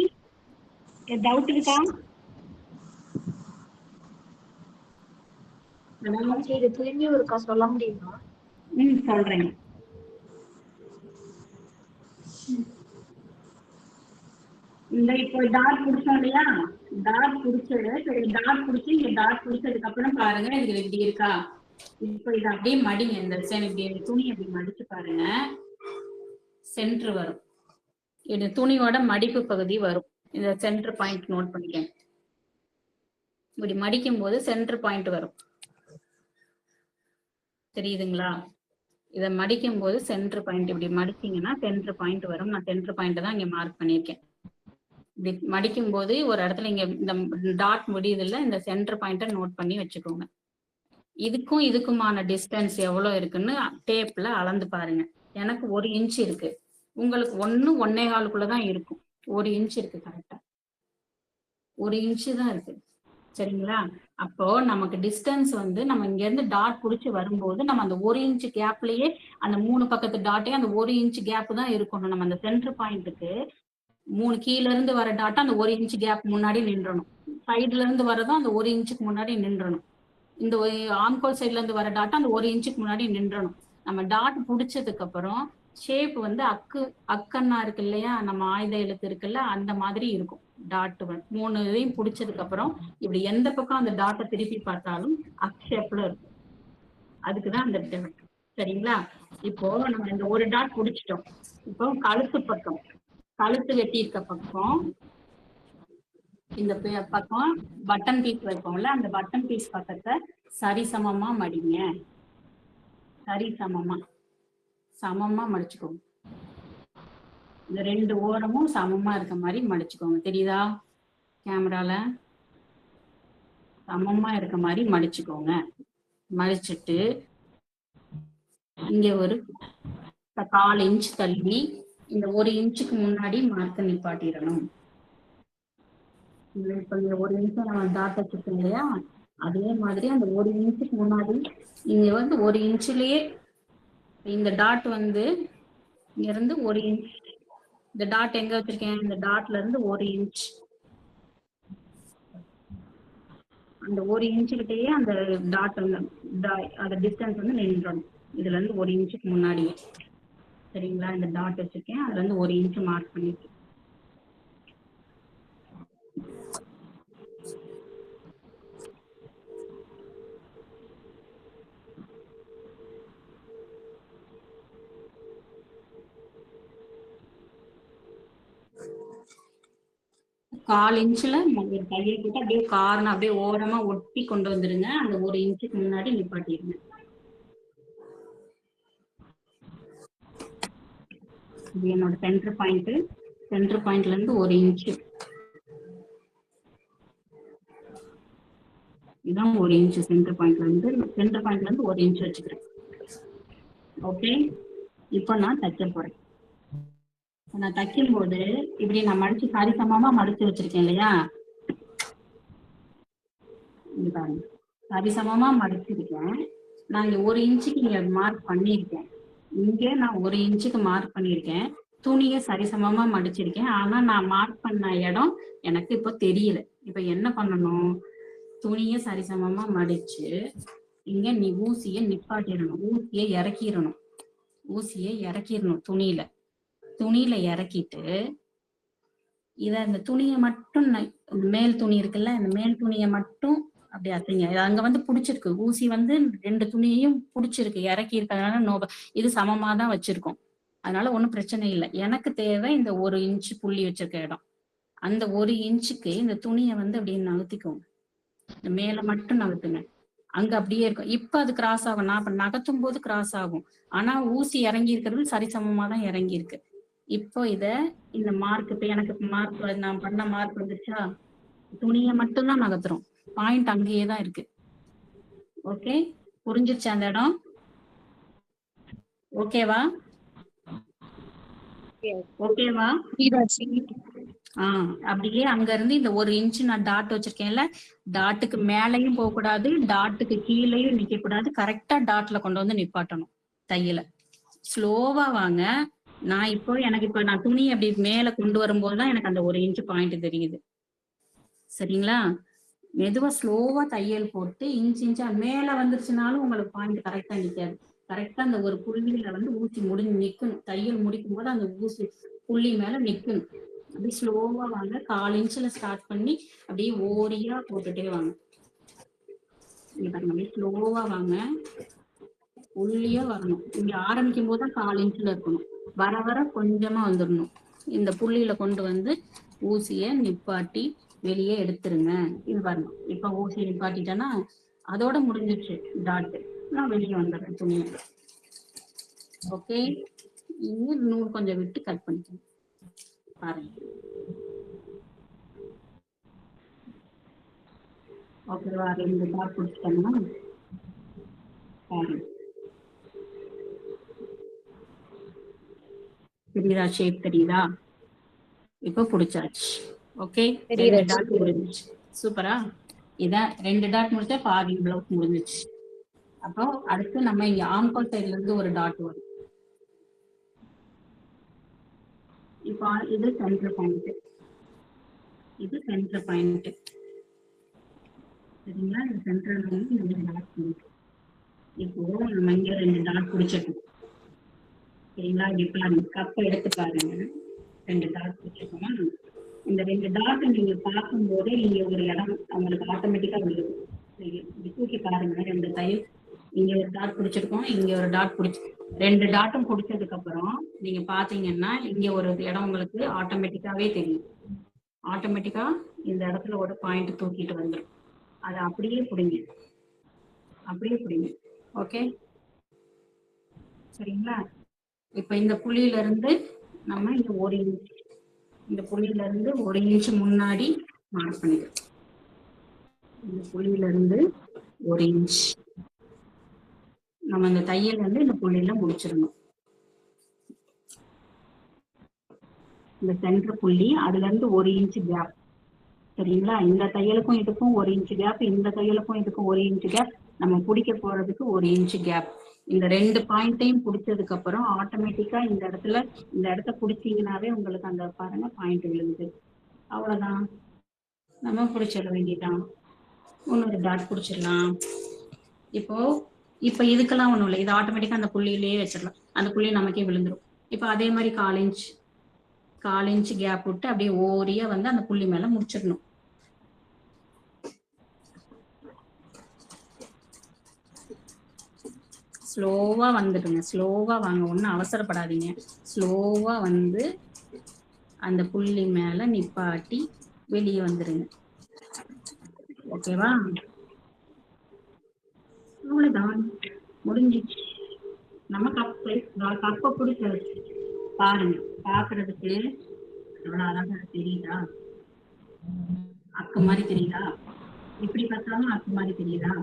டவுட் இருக்கா? இது திரும்பி ஒருக்கா சொல்ல முடியுமா? சொல்றேன். இந்த இப்போ டாட் பிடிச்சோம் இல்லையா, டாட் பிடிச்சது டாட் பிடிச்சி இங்க டாட் பிடிச்சதுக்கு அப்புறம் பாருங்க இது இப்படி இருக்கா. இப்போ இது அப்படியே மடிங்க, இந்த இப்படி துணி அப்படி மடிச்சு பாருங்க, சென்டர் வரும். இது துணியோட மடிப்பு பகுதி வரும். இந்த சென்டர் பாயிண்ட் நோட் பண்ணிக்கேன். இப்படி மடிக்கும் போது சென்டர் பாயிண்ட் வரும், தெரியுதுங்களா? இதை மடிக்கும் போது சென்டர் பாயிண்ட் இப்படி மடிச்சீங்கன்னா சென்டர் பாயிண்ட் வரும். நான் சென்டர் பாயிண்ட் தான் இங்க மார்க் பண்ணியிருக்கேன். இப்படி மடிக்கும் போது ஒரு இடத்துல இங்க இந்த டாட் முடியுது இல்ல, இந்த சென்டர் பாயிண்ட நோட் பண்ணி வச்சுக்கோங்க. இதுக்கும் இதுக்குமான டிஸ்டன்ஸ் எவ்வளவு இருக்குன்னு டேப்ல அளந்து பாருங்க. எனக்கு 1 இன்ச் இருக்கு, உங்களுக்கு 1.25 தான் இருக்கும். 1 இன்ச் இருக்கு, கரெக்டா 1 இன்ச்சு தான் இருக்கு, சரிங்களா? அப்போ நமக்கு டிஸ்டன்ஸ் வந்து நம்ம இங்க இருந்து டாட் புடிச்சு வரும்போது நம்ம அந்த 1 இன்ச் கேப்லயே அந்த 3 பக்கத்து டாட்டே அந்த 1 இன்ச் கேப் தான் இருக்கணும். நம்ம அந்த சென்டர் பாயிண்ட்டுக்கு 3 கீழ இருந்து வர டாட்டா அந்த 1 இன்ச் கேப் முன்னாடி நின்றணும். சைடுல இருந்து வரதும் அந்த 1 இன்ச்சுக்கு முன்னாடி நின்றணும். இந்த ஆம்கோல் சைட்ல இருந்து வர டாட்டா அந்த 1 இன்ச்சுக்கு முன்னாடி நின்றணும். நம்ம டாட் புடிச்சதுக்கு அப்புறம் ஷேப் வந்து அக்கன்னா இருக்கு இல்லையா, நம்ம ஆயுத எழுத்து இருக்குல்ல, அந்த மாதிரி இருக்கும். டாட் 3 இதையும் புடிச்சதுக்கு அப்புறம் இப்படி எந்த பக்கம் அந்த டாட்டை திருப்பி பார்த்தாலும் ஷேப்ல இருக்கும். அதுக்குதான் அந்த டிஃபரெண்ட், சரிங்களா? இப்போ நம்ம இந்த ஒரு டாட் புடிச்சிட்டோம். இப்போ கழுத்து பக்கம், கழுத்து வெட்டி இருக்க பக்கம், இந்த பக்கம் பட்டன் பீஸ் வைப்போம்ல, அந்த பட்டன் பீஸ் பக்கத்தை சரிசமமா மடிங்க. சரிசமமா சமமா மடிச்சுக்கோங்க. இந்த 2 ஓரமும் சமமா இருக்க மாதிரி மடிச்சுக்கோங்க. தெரியுதா? கேமரால சமமா இருக்க மாதிரி மடிச்சுக்கோங்க. மடிச்சுட்டு இங்க ஒரு 1/4 இன்ச் தள்ளி இந்த 1 இன்ச்சுக்கு முன்னாடி மார்க்க நிப்பாட்டிடணும். இப்ப இந்த 1 இன்ச் நம்ம டாட் வச்சிருக்கோம் இல்லையா, அதே மாதிரி அந்த 1 இன்ச்சுக்கு முன்னாடி இங்க வந்து 1 இன்ச்லயே இந்த டாட் வந்து இங்க இருந்து 1 இன்ச், இந்த டாட் எங்க வச்சிருக்கேன், இந்த டாட்ல இருந்து 1 இன்ச், அந்த 1 இன்ச்சுக்கிட்டயே அந்த டாட் அந்த டிஸ்டன்ஸ் வந்து நின்றணும். இதுல இருந்து 1 இன்ச்சுக்கு முன்னாடியே, சரிங்களா? இந்த டாட் வச்சிருக்கேன், அதுல இருந்து 1 இன்ச் மார்க் பண்ணிருக்கேன். கால் இன்ச்ல ஒரு தையல் போட்டு அப்படியே காரணம் அப்படியே ஓரமா ஒட்டி கொண்டு வந்துருங்க. அந்த 1 இன்ச்சுக்கு முன்னாடி நிப்பாட்டிடுங்க. இது என்னோட சென்டர் பாயிண்ட். சென்டர் பாயிண்ட்ல இருந்து 1 இன்ச், இதான் 1 இன்ச். சென்டர் பாயிண்ட்ல இருந்து 1 இன்ச் வச்சுக்கிறேன். ஓகே, இப்போ நான் தைக்க போறேன். நான் தைக்கும் போது இப்படி நான் மடிச்சு சரிசமமா மடிச்சு வச்சிருக்கேன் இல்லையா, சரிசமமா மடிச்சிருக்கேன். நான் இங்க 1 இன்ச்சுக்கு இங்க மார்க் பண்ணியிருக்கேன். இங்க நான் 1 இன்ச்சுக்கு மார்க் பண்ணியிருக்கேன். துணியை சரிசமமா மடிச்சிருக்கேன். ஆனா நான் மார்க் பண்ண இடம் எனக்கு இப்போ தெரியல. இப்ப என்ன பண்ணணும், துணியை சரிசமமா மடிச்சு இங்க நீ ஊசியை நிப்பாட்டிடணும். ஊசியை இறக்கிடணும். ஊசியை இறக்கிடணும் துணியில இறக்கிட்டு இத இந்த துணியை மட்டும் மேல் துணி இருக்குல்ல, இந்த மேல் துணியை மட்டும் அப்படி அசைங்க. அங்க வந்து புடிச்சிருக்கு, ஊசி வந்து 2 துணியையும் புடிச்சிருக்கு, இறக்கி இருக்கிறதுனால இது சமமா தான் வச்சிருக்கோம். அதனால ஒண்ணும் பிரச்சனை இல்லை. எனக்கு தேவை இந்த 1 இன்ச் புள்ளி வச்சிருக்க இடம். அந்த 1 இன்ச்சுக்கு இந்த துணியை வந்து அப்படியே நகர்த்திக்கோங்க. இந்த மேல மட்டும் நகர்த்துங்க. அங்க அப்படியே இருக்கும். இப்ப அது கிராஸ் ஆகும். நான் இப்ப நகர்த்தும் போது கிராஸ் ஆகும். ஆனா ஊசி இறங்கி இருக்கிறது சரிசமமா தான் இறங்கி இருக்கு. இப்போ இந்த மார்க், இப்ப எனக்கு மார்க் நான் பண்ண மார்க் வந்துச்சா, துணியை மட்டும் தான் நகர்த்துறோம். பாயிண்ட் அங்கேயே தான் இருக்கு. ஓகே, புரிஞ்சிருச்சு அந்த இடம்? ஓகேவா? ஓகேவா? அப்படியே அங்க இருந்து இந்த 1 இன்ச் நான் டாட் வச்சிருக்கேன்ல, டாட்டுக்கு மேலையும் போக கூடாது, டாட்டுக்கு கீழேயும் நிக்க கூடாது. கரெக்டா டாட்ல கொண்டு வந்து நிப்பாட்டணும் தையல. ஸ்லோவா வாங்க. எனக்கு இப்போ நான் துணி அப்படி மேல கொண்டு வரும்போதுதான் எனக்கு அந்த 1 இன்ச் பாயிண்ட் தெரியுது. சரிங்களா? மெதுவா ஸ்லோவா தையல் போட்டு இன்ச்சா மேல வந்துருச்சுனாலும் உங்களுக்கு பாயிண்ட் கரெக்டா நிக்காது. கரெக்டா அந்த ஒரு புள்ளியில வந்து ஊசி முடிஞ்சு நிக்கணும். தையல் முடிக்கும் போது அந்த ஊசி புள்ளி மேல நிக்கணும். அப்படியே ஸ்லோவா வாங்க. 1/4 இன்ச்ல ஸ்டார்ட் பண்ணி அப்படியே ஓரியா போட்டுட்டே வாங்க. இங்க பாருங்க, அப்படியே ஸ்லோவா வாங்க. புள்ளியா வரணும். இங்க ஆரம்பிக்கும் போது 1/4 இன்ச்ல இருக்கணும். வர வர கொஞ்சமா வந்துடணும். இந்த புள்ளியில கொண்டு வந்து ஊசிய நிப்பாட்டி வெளியே எடுத்துருங்க. இது பாருங்க, இப்ப ஊசியை நிப்பாட்டிட்டேன்னா அதோட முடிஞ்சிச்சு டாட். நான் வெளியே வந்துடுறேன் துணியை. ஓகே, இன்னும் நூல் கொஞ்சம் விட்டு கட் பண்ணிக்கணும். பாருங்க. ஓகேவா? 2 டாட் பிடிச்சிட்டோம்னா பாருங்க, தெரியுதா? ஷேப் தெரியுதா? இப்ப புடிச்சாச்சு. ஓகே, 2 டாட் முடிஞ்சிச்சு. சூப்பரா? இதான் 2 டாட் முடிச்சா பாதி பிளவுஸ் முடிஞ்சிச்சு. அப்போ அடுத்து நம்ம இங்க ஆம்கோல் சைட்ல இருந்து ஒரு டாட் வரும். இப்போ இது சென்டர் பாயிண்ட், இது சென்டர் பாயிண்ட். சரிங்களா? இது சென்டர் வந்து இந்த டாட் பாயிண்ட். இப்போ நம்ம இங்க 2 டாட் பிடிச்சிருக்கோம். சரிங்களா? இப்ப நம்ம கப்பை எடுத்து பாருங்க. 2 டாட் பிடிச்சிருக்கோமா? இந்த 2 டாட் நீங்க பார்க்கும் போதே இங்க ஒரு இடம் அவங்களுக்கு ஆட்டோமேட்டிக்கா விழுது. தூக்கி பாருங்க. 2 தையல் இங்க ஒரு டாட் பிடிச்சிருக்கோம், இங்க ஒரு டாட் பிடிச்சி 2 டாட்டும் பிடிச்சதுக்கு அப்புறம் நீங்க பாத்தீங்கன்னா இங்க ஒரு இடம் உங்களுக்கு ஆட்டோமேட்டிக்காவே தெரியும். ஆட்டோமேட்டிக்கா இந்த இடத்துல ஒரு பாயிண்ட் தூக்கிட்டு வந்துடும். அதை அப்படியே பிடிங்க, அப்படியே பிடிங்க. ஓகே, சரிங்களா? இப்ப இந்த புள்ளியில இருந்து நம்ம இங்க 1 இன்ச், இந்த புள்ளியில இருந்து 1 இன்ச் முன்னாடி மார்க் பண்ணிக்கலாம். இந்த புள்ளியில இருந்து 1 இன்ச் நம்ம இந்த தையல் வந்து இந்த புள்ளியில முடிச்சிடணும். இந்த சென்டர் புள்ளி, அதுல இருந்து 1 இன்ச் கேப். சரிங்களா? இந்த தையலுக்கும் இதுக்கும் 1 இன்ச் கேப், இந்த தையலுக்கும் இதுக்கும் 1 இன்ச் கேப், நம்ம பிடிக்க போறதுக்கு 1 இன்ச் கேப். இந்த 2 பாயிண்டையும் பிடிச்சதுக்கு அப்புறம் ஆட்டோமேட்டிக்கா இந்த இடத்த பிடிச்சீங்கன்னாவே உங்களுக்கு அந்த பாருங்க பாயிண்ட் விழுகுது. அவ்வளவுதான், நம்ம பிடிச்சிட வேண்டியதான். இன்னொரு டாட் பிடிச்சிடலாம். இப்போ இதுக்கெல்லாம் ஒண்ணும் இல்லை, இது ஆட்டோமேட்டிக்கா அந்த புள்ளியிலேயே வச்சிடலாம். அந்த புள்ளி நமக்கே விழுந்துடும். இப்போ அதே மாதிரி 1/4 இன்ச் கேப் விட்டு அப்படியே ஓரியா வந்து அந்த புள்ளி மேல முடிச்சிடணும். ஸ்லோவா வந்துடுங்க, ஸ்லோவா வாங்க, ஒன்னும் அவசரப்படாதீங்க. ஸ்லோவா வந்து அந்த புள்ளி மேல நிப்பாட்டி வெளியே வந்துருங்க. ஓகேவா? அவ்வளவுதான், முடிஞ்சிச்சு. நம்ம கப்பை பிடிச்சது பாருங்க. பாக்குறதுக்கு எவ்வளவு அழகா தெரியுதா? அக்கு மாதிரி தெரியுதா? இப்படி பார்த்தாலும் அக்கு மாதிரி தெரியுதா?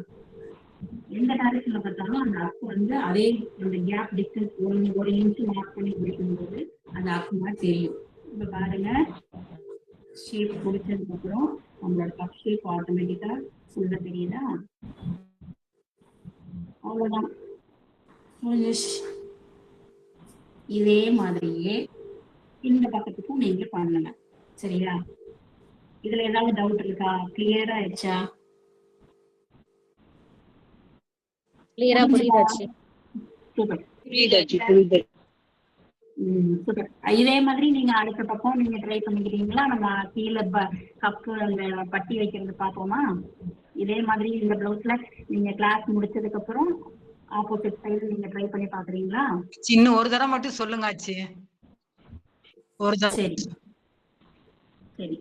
எந்த டைரக்ஷன்ல பார்த்தாலும் அந்த அக்கு வந்து அதே அந்த கேப் டிஸ்டன்ஸ் 1 இன்ச் மார்க் பண்ணி பிடிக்கும்போது அந்த அக்கு மாதிரி தெரியும். இப்ப பாருங்க, ஷேப் பிடிச்சதுக்கு அப்புறம் நம்மளோட கப் ஷேப் ஆட்டோமேட்டிக்கா உள்ள தெரியுதா? அவ்வளவுதான், இதே மாதிரியே இந்த பக்கத்துக்கும் நீங்க பண்ணுங்க. சரியா? இதுல ஏதாவது டவுட் இருக்கா? கிளியரா ஆயிடுச்சா? கிளியரா புரியுதாச்சு? சூப்பர், புரியுது. சூப்பர். இதே மாதிரி நீங்க அடுத்த பக்கம் நீங்க ட்ரை பண்ணிக்கிறீங்களா? நம்ம கீழே கப்பு அந்த பட்டி வைக்கிறது பார்ப்போமா? இதே மாதிரி இந்த பிளவுஸ்ல நீங்க கிளாஸ் முடிச்சதுக்கு அப்புறம் ஆப்போசிட் சைடு நீங்க ட்ரை பண்ணி பாக்குறீங்களா? இன்னும் ஒரு தடவை மட்டும் சொல்லுங்க ஆச்சு. ஒரு தடவை. சரி சரி,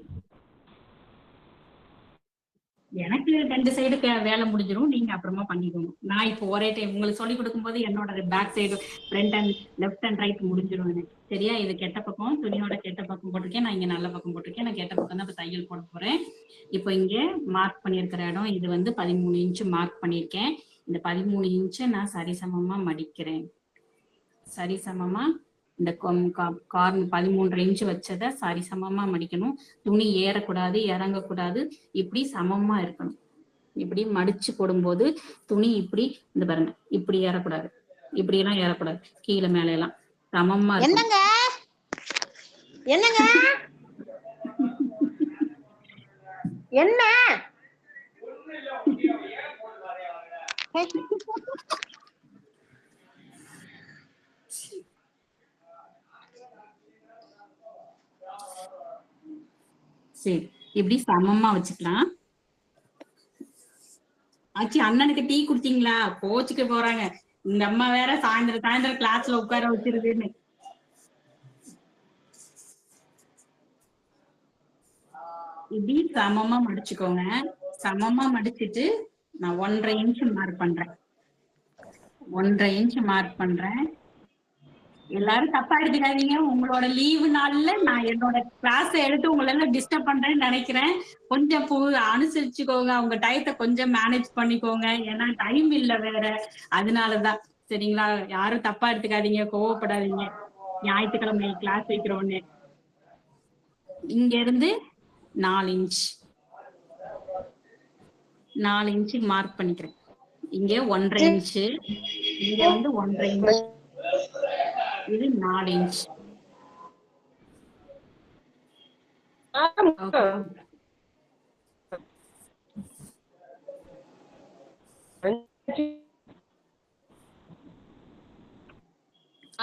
எனக்கு 2 சைடு வேலை முடிஞ்சிடும். நீங்க அப்புறமா பண்ணிக்கோங்க. நான் இப்போ ஒரே டைம் உங்களுக்கு சொல்லி கொடுக்கும் போது என்னோட back side front and left and right முடிஞ்சிடும் எனக்கு. சரியா? இது கெட்ட பக்கம், துணியோட கெட்ட பக்கம் போட்டிருக்கேன். நான் இங்க நல்ல பக்கம் போட்டிருக்கேன். நான் கெட்ட பக்கம் தான் இப்ப தையல் போட போறேன். இப்போ இங்க மார்க் பண்ணியிருக்கிற இடம் இது வந்து 13 இன்ச் மார்க் பண்ணியிருக்கேன். இந்த 13 இன்ச்சை நான் சரிசமமா மடிக்கிறேன். சரிசமமா இந்த கார்னர் 13 இன்ச் வச்சதை சரி சமமா மடிக்கணும். துணி ஏறக்கூடாது, இறங்கக்கூடாது, இப்படி சமமா இருக்கணும். இப்படி மடிச்சு போடும்போது துணி இப்படி இந்த பாருங்க, இப்படி ஏறக்கூடாது, இப்படி எல்லாம் ஏறக்கூடாது, கீழே மேல எல்லாம் சமமா இருக்கணும். என்னங்க என்ன சரி, இப்படி சமமா வச்சுக்கலாம். ஆச்சி, அண்ணனுக்கு டீ குடுத்தீங்களா? கோச்சுக்க போறாங்க. இந்த அம்மா வேற சாயந்தரம் கிளாஸ்ல உட்கார வச்சிருதுன்னு. இப்படி சமமா மடிச்சுக்கோங்க. சமமா மடிச்சிட்டு நான் 1.5 இன்ச் மார்க் பண்றேன். 1.5 இன்ச் மார்க் பண்றேன். எல்லாரும் தப்பா எடுத்துக்காதீங்க. உங்களோட லீவு நாள்ல நான் என்னோட கிளாஸ் எடுத்து உங்களை எல்லாம் டிஸ்டர்ப் பண்றேன்னு நினைக்கிறேன். கொஞ்சம் அனுசரிச்சுக்கோங்க. உங்க டயத்தை கொஞ்சம் மேனேஜ் பண்ணிக்கோங்க. ஏன்னா டைம் இல்ல வேற, அதனாலதான். சரிங்களா? யாரும் தப்பா எடுத்துக்காதீங்க, கோவப்படாதீங்க. ஞாயிற்றுக்கிழமை கிளாஸ் வைக்கிறோன்னு. இங்க இருந்து 4 இன்ச் 4 இன்ச்சு மார்க் பண்ணிக்கிறேன். இங்க 1.5 இன்ச்சு, இங்க வந்து 1.5 இன்ச், இது 4 இன்ச்.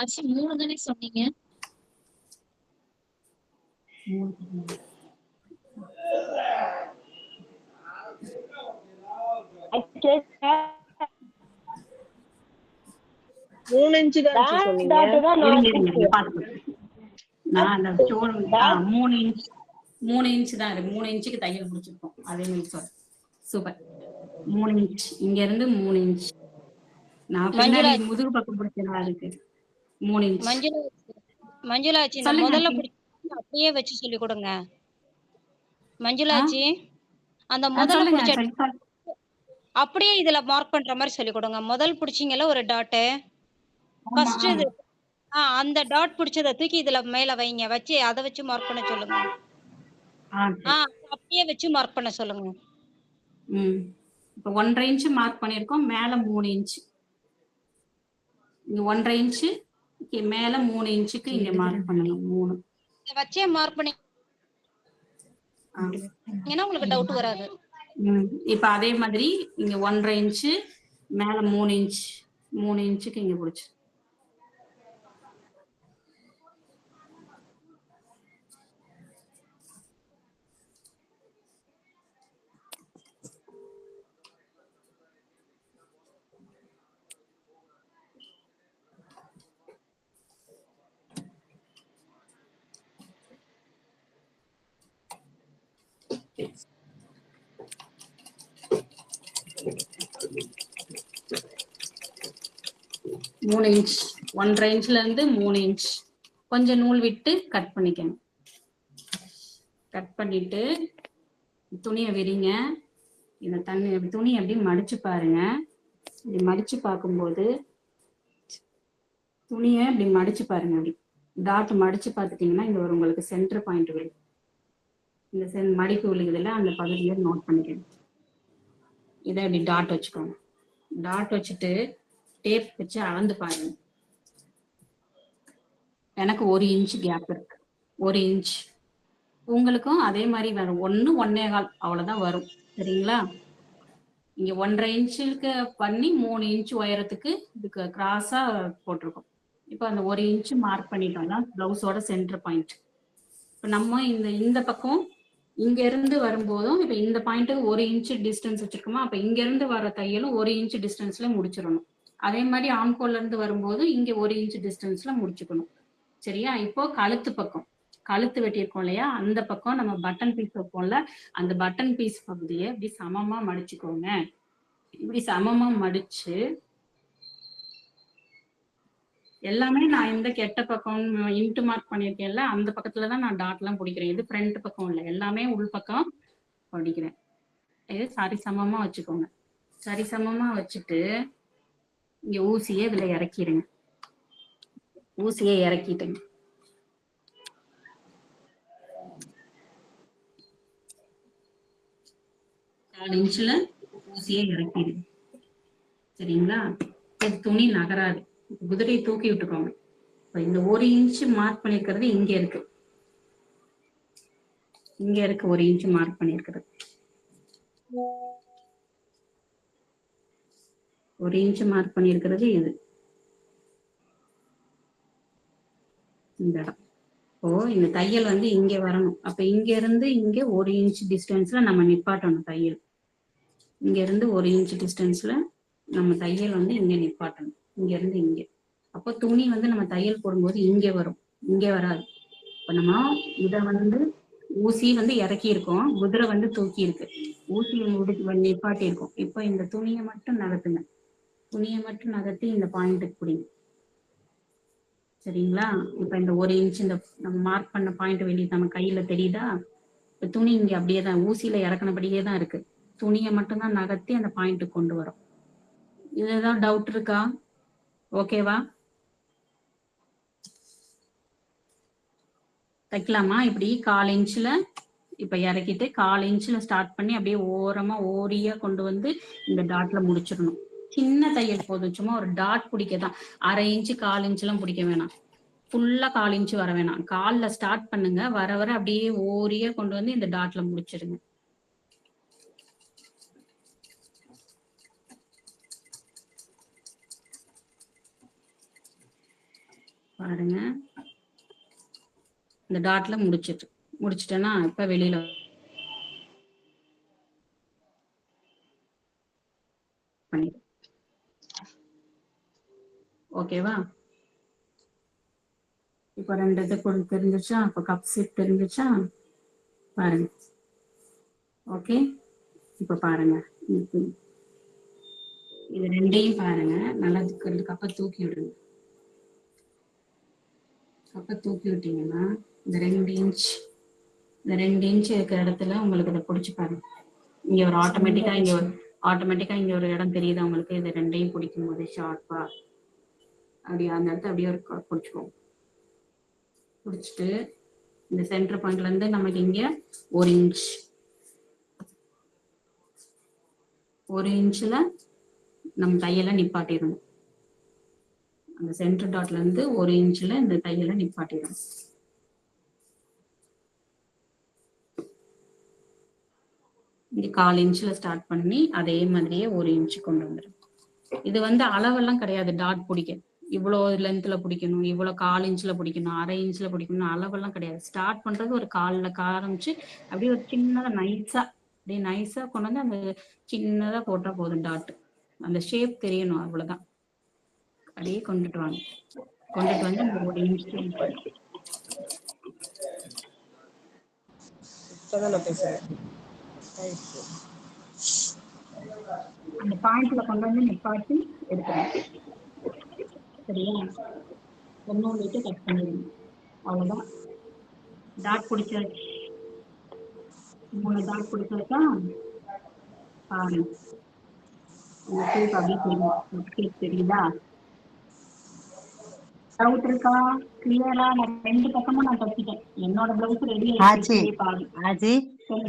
ஆச்சு 3 தானே சொன்னீங்க? மூணு இன்ச்சு தான் சொன்னீங்க. நான் அந்த 3 இன்ச் 3 இன்ச் தான், 3 இன்ச்சுக்கு தையல் முடிச்சிருக்கோம். அதே மாதிரி சொல்றேன். சூப்பர். 3 இன்ச், இங்க இருந்து 3 இன்ச். நான் பின்னாடி முதுகு பக்கம் பிடிச்சேன், அதுக்கு 3 இன்ச். மஞ்சுளாச்சி முதல்ல அப்படியே வச்சு சொல்லி கொடுங்க. மஞ்சுளாச்சி, அந்த முதல்ல பிடிச்ச அப்படியே இதுல மார்க் பண்ற மாதிரி சொல்லி கொடுங்க. முதல் பிடிச்சிங்கல ஒரு டாட், ஃபர்ஸ்ட் இது அந்த டாட் பிடிச்சத தூக்கி இதுல மேல வைங்க, வச்சு அதை வச்சு மார்க் பண்ண சொல்லுங்க. அப்படியே வச்சு மார்க் பண்ண சொல்லுங்க. இப்ப 1.5 இன்ச் மார்க் பண்ணிருக்கோம். மேல 3 இன்ச், இங்க 1.5 இன்ச், மேல 3 இன்ச்சுக்கு இங்க மார்க் பண்ணணும். 3 வச்சே மார்க் பண்ணி ஏன்னா உங்களுக்கு டவுட் வராது. இப்ப அதே மாதிரி இங்க 1.5 இன்ச், மேல 3 இன்ச், 3 இன்ச்சுக்கு இங்க பிடிச்சு. மூணு இன்ச், 1.5 இன்ச்ல இருந்து 3 இன்ச் கொஞ்சம் நூல் விட்டு கட் பண்ணிக்கணும். கட் பண்ணிட்டு துணியை விரிங்க. இந்த துணி எப்படி மடிச்சு பாருங்க. இப்படி மடிச்சு பார்க்கும்போது துணியை இப்படி மடிச்சு பாருங்க. அப்படி டாட் மடிச்சு பார்த்துட்டீங்கன்னா இங்க ஒரு உங்களுக்கு சென்டர் பாயிண்ட் விழுது. இந்த மடிப்பு விழுகுதுல, அந்த பகுதியை நோட் பண்ணிக்கணும். இதை இப்படி டாட் வச்சுக்கோங்க. டாட் வச்சுட்டு டேப் வச்சு அளந்து பாருங்க. எனக்கு 1 இன்ச் கேப் இருக்கு. 1 இன்ச் உங்களுக்கும் அதே மாதிரி வரும். 1 1.25 அவ்வளவுதான் வரும். சரிங்களா? இங்க 1.5 இன்ச்சுக்கு பண்ணி 3 இன்ச் உயரத்துக்கு இதுக்கு கிராஸா போட்டிருக்கோம். இப்போ அந்த 1 இன்ச் மார்க் பண்ணிட்டோம்னா பிளவுஸோட சென்டர் பாயிண்ட். இப்போ நம்ம இந்த பக்கம் இங்க இருந்து வரும்போதும் இப்ப இந்த பாயிண்ட்டுக்கு 1 இன்ச் டிஸ்டன்ஸ் வச்சிருக்கோமா, அப்ப இங்க இருந்து வர தையலும் 1 இன்ச் டிஸ்டன்ஸ்ல முடிச்சிடணும். அதே மாதிரி ஆம்கோல்ல இருந்து வரும்போது இங்க 1 இன்ச் டிஸ்டன்ஸ்ல முடிச்சுக்கணும். சரியா? இப்போ கழுத்து வெட்டியிருக்கோம் இல்லையா, அந்த பக்கம் நம்ம பட்டன் பீஸ் வைப்போம்ல, அந்த பட்டன் பீஸ் பகுதியை இப்படி சமமா மடிச்சுக்கோங்க. இப்படி சமமா மடிச்சு எல்லாமே நான் இந்த கெட்ட பக்கம் இன்ட்டு மார்க் பண்ணியிருக்கேன்ல, அந்த பக்கத்துலதான் நான் டாட் எல்லாம் பிடிக்கிறேன். இது ஃப்ரண்ட் பக்கம் இல்லை, எல்லாமே உள் பக்கம் படிக்கிறேன். இது சரி சமமா வச்சுக்கோங்க. சரி சமமா வச்சுட்டு இங்க ஊசியை இதுல இறக்கிடுங்க. ஊசியை இறக்கிட்டேங்க. கால் இன்ச்சுல ஊசியை இறக்கிடுங்க. சரிங்களா? துணி நகராது. குதிரையை தூக்கி விட்டுக்கோங்க. இப்ப இந்த 1 இன்ச்சு மார்க் பண்ணிருக்கிறது இங்க இருக்கு. இங்க இருக்கு 1 இன்ச்சு மார்க் பண்ணிருக்கிறது. 1 இன்ச்சு மார்க் பண்ணிருக்கிறது இது. இந்த இடம். இப்போ இந்த தையல் வந்து இங்க வரணும். அப்ப இங்க இருந்து இங்க 1 இன்ச் டிஸ்டன்ஸ்ல நம்ம நிப்பாட்டணும் தையல். இங்க இருந்து 1 இன்ச் டிஸ்டன்ஸ்ல நம்ம தையல் வந்து இங்க நிப்பாட்டணும். இங்க இருந்து இங்க. அப்போ துணி வந்து நம்ம தையல் போடும்போது இங்க வரும், இங்க வராது. இப்ப நம்ம இத வந்து ஊசி வந்து இறக்கி இருக்கோம், குதிரை வந்து தூக்கி இருக்கு, ஊசியை நிப்பாட்டி இருக்கும். இப்ப இந்த துணியை மட்டும் நகர்த்துங்க. துணியை மட்டும் நகர்த்தி இந்த பாயிண்ட்டுக்கு பிடிங்க. சரிங்களா? இப்ப இந்த 1 இன்ச் இந்த நம்ம மார்க் பண்ண பாயிண்ட் வெளியே நம்ம கையில தெரியுதா? இப்ப துணி இங்க அப்படியே தான் ஊசியில இறக்குனபடியே தான் இருக்கு. துணியை மட்டும் தான் நகர்த்தி அந்த பாயிண்ட்டுக்கு கொண்டு வரும். இதுதான் டவுட் இருக்கா? ஓகேவா? தைக்கலாமா? இப்படி 1/4 இன்ச்ல இப்ப இறக்கிட்டு 1/4 இன்ச்ல ஸ்டார்ட் பண்ணி அப்படியே ஓரமா ஓரியா கொண்டு வந்து இந்த டாட்ல முடிச்சிடணும். சின்ன தையல் போதும், சும்மா ஒரு டாட் பிடிக்கதான். 1/2 இன்ச்சு 1/4 இன்ச்லாம் பிடிக்க வேணாம். ஃபுல்லா 1/4 இன்ச்சு வர வேணாம். 1/4ல ஸ்டார்ட் பண்ணுங்க, வர வர அப்படியே ஓரியா கொண்டு வந்து இந்த டாட்ல முடிச்சிருங்க. பாருங்க, இந்த டாட்ல முடிச்சிட்டேன்னா இப்ப வெளியில பண்ணிடு. ஓகேவா? இப்ப 2 இது தெரிஞ்சிச்சா? இப்ப கப் செட் தெரிஞ்சிச்சா? பாருங்க. ஓகே, இப்ப பாருங்க, இது 2ஐயும் பாருங்க. நல்லா கப்பை தூக்கி விடுங்க. கப்பை தூக்கி விட்டீங்கன்னா இந்த 2 இன்ச் இருக்கிற இடத்துல உங்களுக்கு இதை பிடிச்சு பாருங்க. இங்க ஒரு ஆட்டோமேட்டிக்கா இங்க ஒரு இடம் தெரியுது உங்களுக்கு. இது 2ஐயும் பிடிக்கும் போது ஷார்ப்பா அப்படியே அந்த இடத்த அப்படியே ஒரு பிடிச்சுக்கோங்க. பிடிச்சிட்டு இந்த சென்டர் பாயிண்ட்ல இருந்து நமக்கு இங்க 1 இன்ச்ல நம்ம தையலை நிப்பாட்டிடணும். அந்த சென்டர் டாட்ல இருந்து 1 இன்ச்ல இந்த தையலை நிப்பாட்டிடணும். இங்க 1/4 இன்ச்ல ஸ்டார்ட் பண்ணி அதே மாதிரியே 1 இன்ச் கொண்டு வந்துடும். இது வந்து அளவெல்லாம் கிடையாது. டாட் பிடிக்க இவ்வளவு லென்த்ல பிடிக்கணும், இவ்வளவு 1/4 இன்ச்ல பிடிக்கணும், 1/2 இன்ச்ல பிடிக்கணும், அளவெல்லாம் கிடையாது. ஸ்டார்ட் பண்றது ஒரு 1/4ல ஆரம்பிச்சு அப்படியே ஒரு சின்னதா நைஸா கொண்டு வந்து அந்த சின்னதா போட்டா போதும். டாட் அந்த ஷேப் தெரியணும், அவ்வளவுதான். அப்படியே கொண்டுட்டு வாங்க. கொண்டுட்டு வந்து அந்த 1 இன்ச் அந்த பாயிண்ட்ல கொண்டு வந்து நிப்பாட்டி எடுக்கணும். சரியா? ஒன்னும் விட்டு கட் பண்ணிடுங்க. அவ்வளவுதான். டாட் பிடிச்சாச்சு. 3 டாட் பிடிச்சாச்சா? பாருங்க, அப்படியே தெரியும். தெரியுதா? டவுட் இருக்கா? கிளியரா? நான் 2 பக்கமும் நான் தச்சிட்டேன். என்னோட பிளவுஸ் ரெடி ஆயிடுச்சு. ஆச்சு.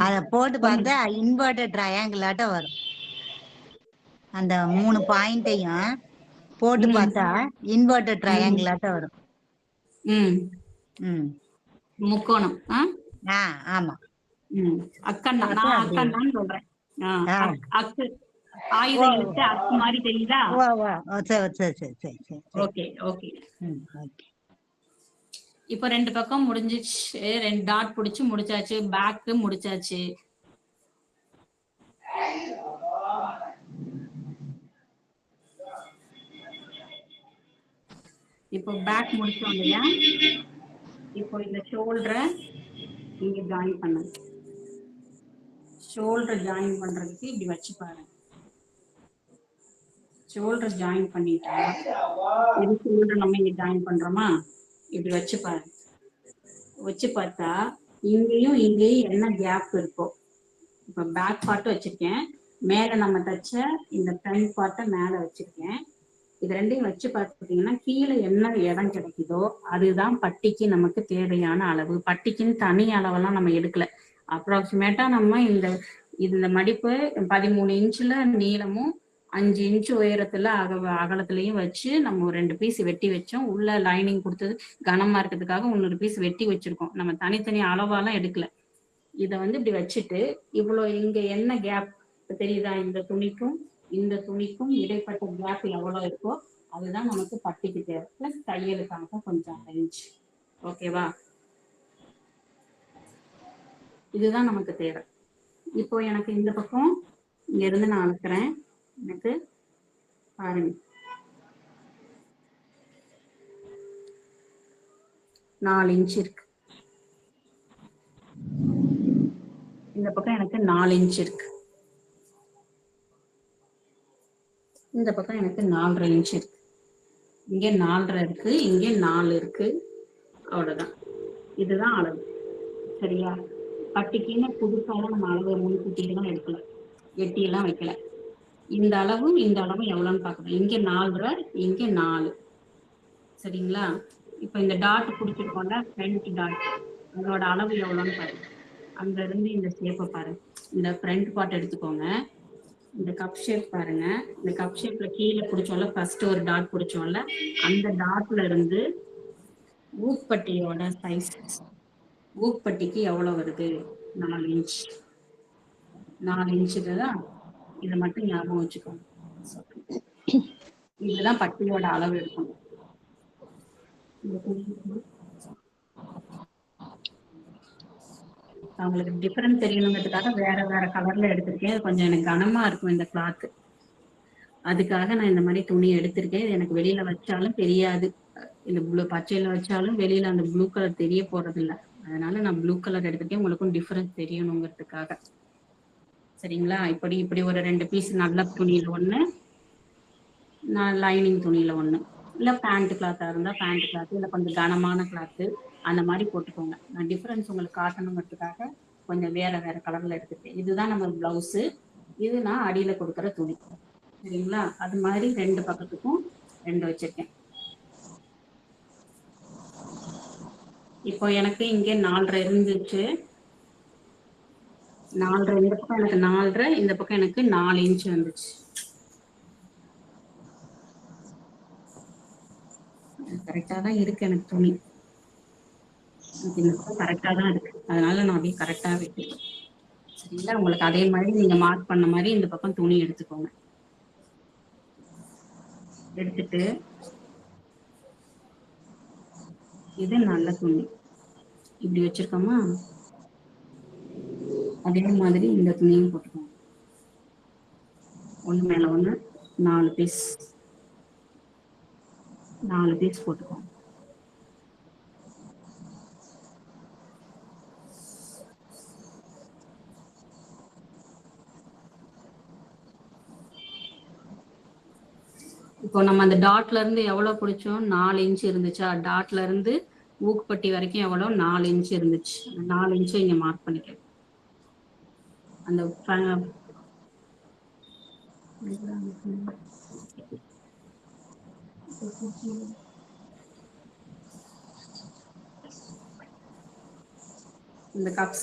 அத போட்டு பார்த்தா இன்வெர்டட் ட்ரையாங்கிளாட்ட வரும். அந்த 3 பாயிண்டையும் போட்டு பார்த்தா இன்வெர்டட் ட்ரையாங்கிளாட்ட வரும். முக்கோணம். ஆமா. அக்கண்ணான்னு சொல்றேன். அக்கு ஆயுதம் இழுத்து அக்கு மாதிரி தெரியுதா? Okay okay. இப்ப 2 பக்கம் முடிஞ்சிச்சு. 2 டாட் பிடிச்சு முடிச்சாச்சு. பேக் முடிச்சாச்சு. இப்போ பேக் முடிச்சோம் இல்லையா? இப்போ இந்த ஷோல்டரை இங்க ஜாயின் பண்ணுங்க. ஷோல்டர் ஜாயின் பண்றதுக்கு இப்படி வச்சு பாருங்க. ஷோல்டர் ஜாயின் பண்ணிட்டா இது ஷோல்டர் நம்ம இங்க ஜாயின் பண்றோமா? இப்படி வச்சு பாருங்க. வச்சு பார்த்தா இங்கேயும் என்ன கேப் இருக்கோ. இப்ப பேக் பார்ட் வச்சிருக்கேன், மேல நம்ம தச்ச இந்த ஃப்ரண்ட் பார்ட்டை மேல வச்சிருக்கேன். இது ரெண்டையும் வச்சு பார்த்துட்டீங்கன்னா கீழே என்ன இடம் கிடைக்குதோ அதுதான் பட்டிக்கு நமக்கு தேவையான அளவு. பட்டிக்குன்னு தனி அளவெல்லாம் நம்ம எடுக்கல. அப்ராக்சிமேட்டா நம்ம இந்த மடிப்பு 13 இன்ச்சுல நீளமும் 5 இன்ச்சு உயரத்துல அகலத்திலையும் வச்சு நம்ம ஒரு 2 பீஸ் வெட்டி வச்சோம். உள்ள லைனிங் கொடுத்தது கனமா இருக்கிறதுக்காக இன்னொரு பீஸ் வெட்டி வச்சிருக்கோம். நம்ம தனித்தனி அளவாலாம் எடுக்கல. இதை வந்து இப்படி வச்சுட்டு இவ்வளவு இங்க என்ன கேப் தெரியுதா, இந்த துணிக்கும் இடைப்பட்ட கேப் எவ்வளவு இருக்கோ அதுதான் நமக்கு பட்டிக்கு தேவை. பிளஸ் தையலுக்காக கொஞ்சம் அரேஞ்ச். ஓகேவா? இதுதான் நமக்கு தேவை. இப்போ எனக்கு இந்த பக்கம் இங்க இருந்து நான் அளக்குறேன். எனக்கு பாருங்க 4 இன்ச் இருக்கு. இந்த பக்கம் எனக்கு 4 இன்ச் இருக்கு. இந்த பக்கம் எனக்கு 4.5 இன்ச் இருக்கு. இங்க 4.5 இருக்கு, இங்க 4 இருக்கு. அவ்வளவுதான். இதுதான் அளவு. சரியா? பட்டிக்குன்னு புதுசாக நம்ம அளவு முன்கூட்டியெல்லாம் எடுக்கல, எட்டியெல்லாம் வைக்கல. இந்த அளவும் எவ்வளவுன்னு பார்க்கணும். இங்க 4.5, இங்க 4. சரிங்களா? இப்ப இந்த டாட் பிடிச்சிருக்கோம்ல, ஃப்ரண்ட் டாட், அதோட அளவு எவ்வளவுன்னு பாருங்க. அங்க இருந்து இந்த ஷேப்பை பாருங்க. இந்த ஃப்ரண்ட் பார்ட் எடுத்துக்கோங்க. இந்த கப் ஷேப் பாருங்க. இந்த கப் ஷேப்ல கீழே பிடிச்சோம்ல, ஃபர்ஸ்ட் ஒரு டாட் பிடிச்சோம்ல, அந்த டாட்ல இருந்து ஊப்பட்டியோட சைஸ், ஊப்பட்டிக்கு எவ்வளவு வருது? 4 இன்ச். 4 இன்ச்சுக்கு தான். இதை மட்டும் ஞாபகம் வச்சுக்கோங்க. இதுதான் பட்டியோட அளவு இருக்கணும். அவங்களுக்கு டிஃபரெண்ட் தெரியணுங்கிறதுக்காக வேற கலர்ல எடுத்திருக்கேன். அது கொஞ்சம் எனக்கு கனமா இருக்கும் இந்த கிளாத். அதுக்காக நான் இந்த மாதிரி துணி எடுத்திருக்கேன். இது எனக்கு வெளியில வச்சாலும் தெரியாது. இந்த ப்ளூ பச்சையில வச்சாலும் வெளியில அந்த ப்ளூ கலர் தெரிய போறது இல்லை. அதனால நான் ப்ளூ கலர் எடுத்திருக்கேன், உங்களுக்கும் டிஃபரன்ஸ் தெரியணுங்கிறதுக்காக. சரிங்களா? இப்படி ஒரு 2 பீஸ் நல்ல துணியில ஒண்ணு, நான் லைனிங் துணியில ஒண்ணு, இல்ல பேண்ட் கிளாத்தா இருந்தா பேண்ட் கிளாத், இல்ல கொஞ்சம் கனமான கிளாத்து, அந்த மாதிரி போட்டுக்கோங்க. நான் டிஃபரன்ஸ் உங்களுக்கு காட்டணுங்கிறதுக்காக கொஞ்சம் வேற கலர்ல எடுத்துருக்கேன். இதுதான் நம்ம பிளவுஸ். இது நான் அடியில கொடுக்குற துணி. சரிங்களா? அது மாதிரி 2 பக்கத்துக்கும் 2 வச்சிருக்கேன். இப்போ எனக்கு இங்கே 4.5 இருந்துச்சு. 4.5 இந்த பக்கம் எனக்கு 4.5, இந்த பக்கம் எனக்கு 4 இன்ச் வந்துச்சு. கரெக்டா தான் இருக்கு எனக்கு துணி. கரெக்டா தான் இருக்கு. அதனால நான் அப்படியே கரெக்டா வைக்கிறேன். சரிங்களா? உங்களுக்கு அதே மாதிரி நீங்க மார்க் பண்ண மாதிரி இந்த பக்கம் துணி எடுத்துக்கோங்க. எடுத்துட்டு இது நல்ல துணி இப்படி வச்சிருக்கோமா, அதே மாதிரி இந்த துணியும் போட்டுக்கோங்க. ஒண்ணு மேல ஒண்ணு 4 பீஸ் போட்டுக்கோங்க. இப்போ நம்ம அந்த டாட்ல இருந்து எவ்வளவு பிடிச்சோம்? 4 இன்ச் இருந்துச்சா? டாட்ல இருந்து ஊக்குப்பட்டி வரைக்கும் எவ்வளவு? 4 இன்ச் இருந்துச்சு. 4 இன்ச்சை இங்க மார்க் பண்ணிக்க. அந்த இந்த கப்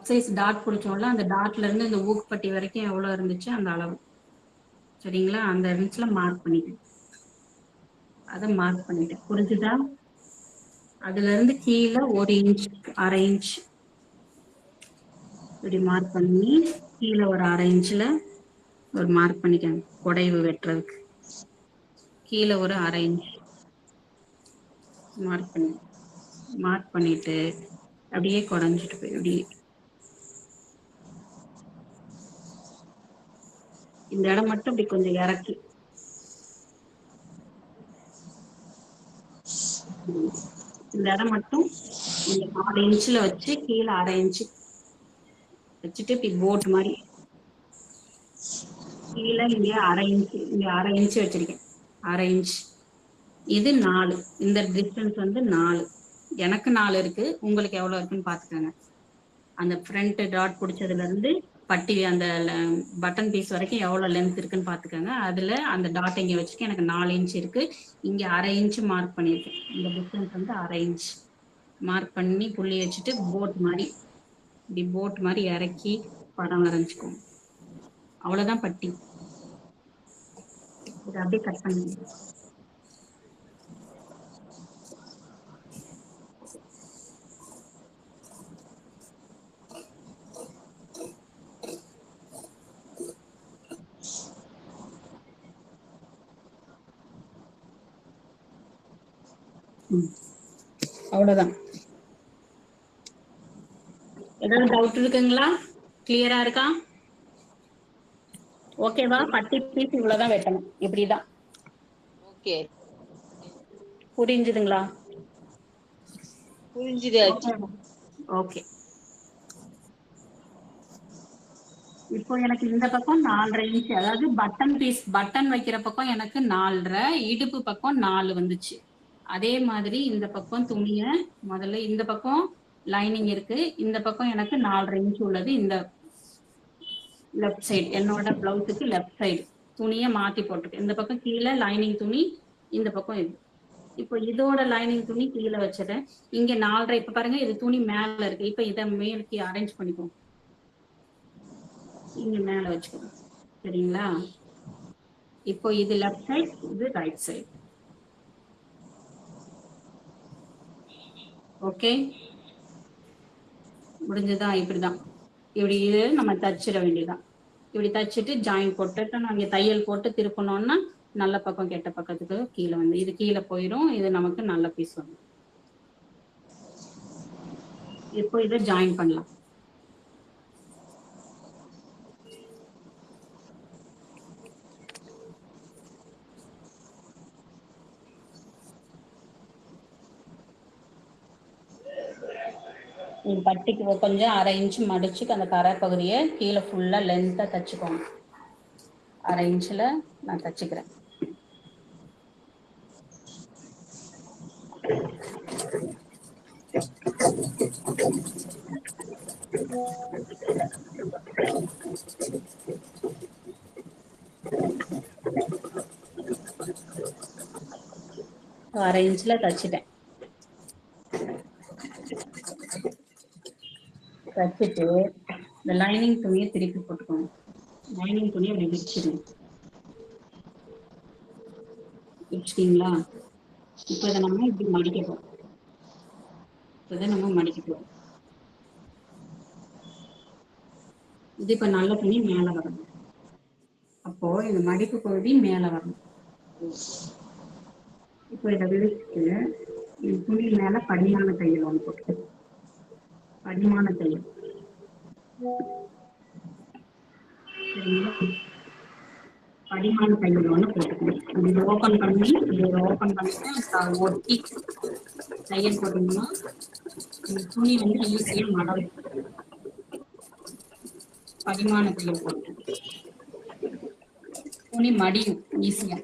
சைஸ் டாட் பிடிச்சோம்ல, அந்த டாட்ல இருந்து இந்த ஊக்குப்பட்டி வரைக்கும் எவ்வளவு இருந்துச்சு அந்த அளவு. சரிங்களா? அந்த இன்ச்ல மார்க் பண்ணிட்டேன். அதை மார்க் பண்ணிட்டேன். புரிஞ்சுதா? அதுல இருந்து கீழே 1 இன்ச், 1/2 இன்ச் இப்படி மார்க் பண்ணி கீழே ஒரு 1/2 இன்ச்ல ஒரு மார்க் பண்ணிக்கங்க. குடைவு வெட்டுறதுக்கு கீழே ஒரு 1/2 இன்ச் மார்க் பண்ணிட்டு அப்படியே குறைஞ்சிட்டு போய் இப்படி இந்த இடம் மட்டும் இப்படி கொஞ்சம் இறக்கி இந்த இடம் மட்டும் இந்த 4 இன்ச்ல வச்சு கீழே 1/2 இன்ச் வச்சுட்டு இப்படி போட் மாதிரி கீழே இங்க 1/2 இன்ச், இங்க 1/2 இன்ச் வச்சிருக்கேன். 1/2 இன்ச். இது 4. இந்த டிஸ்டன்ஸ் வந்து 4. எனக்கு 4 இருக்கு. உங்களுக்கு எவ்வளவு இருக்குன்னு பாத்துக்கோங்க. அந்த ஃப்ரண்ட் டாட் பிடிச்சதுல இருந்து பட்டி அந்த பட்டன் பீஸ் வரைக்கும் எவ்வளவு லென்த் இருக்குன்னு பாத்துக்கோங்க. அதுல அந்த டாட் இங்க வச்சுக்க எனக்கு 4 இன்ச் இருக்கு. இங்க 1/2 இன்ச் மார்க் பண்ணிருக்கேன். இந்த டிஸ்டன்ஸ் வந்து 1/2 இன்ச் மார்க் பண்ணி புள்ளி வச்சுட்டு போட் மாதிரி இப்படி போட் மாதிரி இறக்கி படம் வரைஞ்சுக்கோங்க. அவ்வளவுதான் பட்டி. இதை அப்படியே கட் பண்ணி அவ்வளவுதான். ஏதாவது டவுட் இருக்குங்களா? கிளியரா இருக்கா? ஓகேவா? பட்டி பீஸ் இவ்வளவுதான் வெட்டணும். இப்படிதான். ஓகே, புரிஞ்சுதுங்களா? புரிஞ்சுது. ஓகே. இப்போ எனக்கு இந்த பக்கம் 4.5 இன்ச், அதாவது பட்டன் பீஸ் பட்டன் வைக்கிற பக்கம் எனக்கு 4.5, இடுப்பு பக்கம் 4 வந்துச்சு. அதே மாதிரி இந்த பக்கம் துணிய முதல்ல இந்த பக்கம் லைனிங் இருக்கு, இந்த பக்கம் எனக்கு 4.5 இன்ச் உள்ளது. இந்த லெஃப்ட் சைடு என்னோட பிளவுஸுக்கு லெஃப்ட் சைடு துணியை மாத்தி போட்டுருக்கு. இந்த பக்கம் கீழே லைனிங் துணி, இந்த பக்கம் இது. இப்போ இதோட லைனிங் துணி கீழே வச்சிடறேன். இங்க 4.5. இப்ப பாருங்க இது துணி மேல இருக்கு. இப்ப இதை மேலுக்கு அரேஞ்ச் பண்ணிக்கோங்க. இங்க மேல வச்சுக்கோங்க. சரிங்களா? இப்போ இது லெஃப்ட் சைடு, இது ரைட் சைடு. ஓகே, முடிஞ்சதா? இப்படிதான். இப்படி இது நம்ம தச்சிட வேண்டியதான். இப்படி தச்சுட்டு ஜாயின் போட்டுட்டு நாங்க தையல் போட்டு திருப்பணும்னா நல்ல பக்கம் கெட்ட பக்கத்துக்கு கீழே வந்து இது கீழே போயிடும். இது நமக்கு நல்ல பீஸ் வரும். இப்போ இதை ஜாயின் பண்ணலாம். பட்டிக்கு கொஞ்சம் 1/2 இன்ச் மடிச்சு அந்த கரை பகுதியை கீழே ஃபுல்லா லென்த்தா தச்சுக்கோங்க. 1/2 இன்ச்ல நான் தச்சுக்கிறேன். அரை இன்ச்ல தச்சுட்டேன். தச்சுட்டு இந்த லைனிங் துணியை திருப்பி போட்டுக்கோங்க. லைனிங் துணியை அப்படி விரிச்சிடுங்க. விரிச்சிட்டீங்களா? இப்போ இதை நம்ம இப்படி மடிக்க போறோம். இதை நம்ம மடிக்க போறோம். இது இப்ப நல்ல துணி மேல வரணும். அப்போ இந்த மடிப்பு பகுதி மேல வரணும். இப்போ இதை விரிச்சுட்டு இந்த துணி மேல படிமான தையல் ஒன்று போட்டு, படிமான தையல். சரிங்களா? படிமான தையல் ஒன்று போட்டுக்கணும். இது ஓப்பன் பண்ணி ஒட்டி தையல் போட்டோம்னா இந்த துணி வந்து ஈஸியா மடவும். படிமான தையல் போட்டு துணி மடியும் ஈஸியா.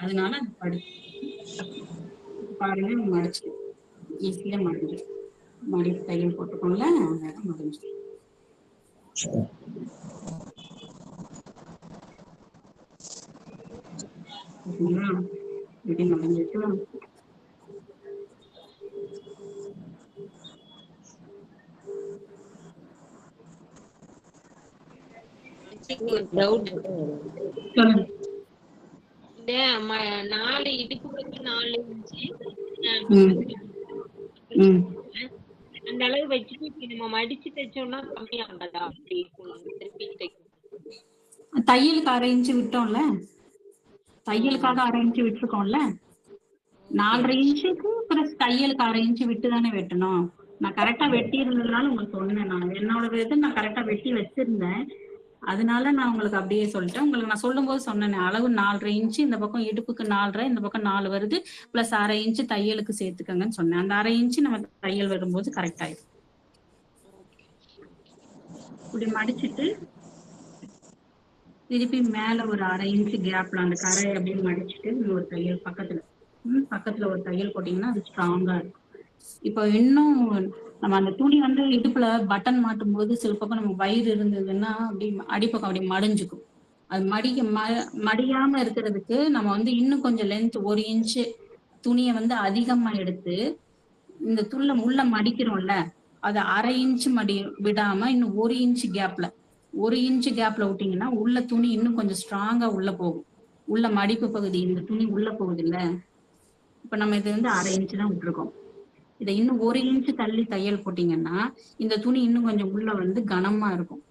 அதனால படி பாருங்க, மடிச்சு ஈஸியா மடிஞ்சு மடி தையல் போட்டுக்கோங்கள, மடிஞ்சு. இப்படி மடிஞ்சிட்டு ஒரு டவுட். சொல்லுங்க. இந்த 4 இடுப்புக்கு 4 இன்ச்சு அந்த அளவு வச்சுட்டு இப்படி நம்ம மடிச்சு தைச்சோம்னா கம்மியாகாதா? அப்படி திருப்பி தைக்கும் தையலுக்கு 1/2 இன்ச்சு விட்டோம்ல, தையலுக்காக 1/2 இன்ச்சு விட்டுருக்கோம்ல, 4.5 இன்ச்சுக்கு பிளஸ் தையலுக்கு 1/2 இன்ச்சு விட்டு தானே வெட்டணும். நான் கரெக்டா வெட்டி இருந்ததுனால உங்களுக்கு சொன்னேன். நான் என்னோட இது நான் கரெக்டா வெட்டி வச்சிருந்தேன். அதனால நான் உங்களுக்கு அப்படியே சொல்லிட்டேன். உங்களுக்கு நான் சொல்லும் போது சொன்னேன் அளவு 4.5 இன்ச்சு, இந்த பக்கம் இடுப்புக்கு 4.5, இந்த பக்கம் 4 வருது, பிளஸ் 1/2 இன்ச்சு தையலுக்கு சேர்த்துக்கங்கன்னு சொன்னேன். அந்த 1/2 இன்ச்சு நம்ம தையல் வரும்போது கரெக்ட் ஆயிடும். இப்படி மடிச்சுட்டு திருப்பி மேல ஒரு 1/2 இன்ச்சு கேப்ல அந்த கரையை அப்படியே மடிச்சுட்டு ஒரு தையல் பக்கத்துல ஒரு தையல் போட்டீங்கன்னா அது ஸ்ட்ராங்கா இருக்கும். இப்போ இன்னும் நம்ம அந்த துணி வந்து இடுப்புல பட்டன் மாட்டும் போது சில பக்கம் நம்ம வயிறு இருந்ததுன்னா அப்படி அடிப்பக்கம் அப்படி மடிஞ்சுக்கும். அது மடியாம இருக்கிறதுக்கு நம்ம வந்து இன்னும் கொஞ்சம் லென்த் 1 இன்ச்சு துணியை வந்து அதிகமா எடுத்து இந்த உள்ள மடிக்கிறோம்ல அதை 1/2 இன்ச்சு விடாம இன்னும் 1 இன்ச்சு கேப்ல 1 இன்ச்சு கேப்ல விட்டீங்கன்னா உள்ள துணி இன்னும் கொஞ்சம் ஸ்ட்ராங்கா உள்ள போகும். உள்ள மடிப்பு பகுதி இந்த துணி உள்ள போகுது இல்ல. இப்ப நம்ம இது வந்து 1/2 இன்ச்சு தான் விட்டுருக்கோம். இதை இன்னும் 1 இன்ச்சு தள்ளி தையல் போட்டீங்கன்னா இந்த துணி இன்னும் கொஞ்சம் உள்ள வந்து கனமா இருக்கும்.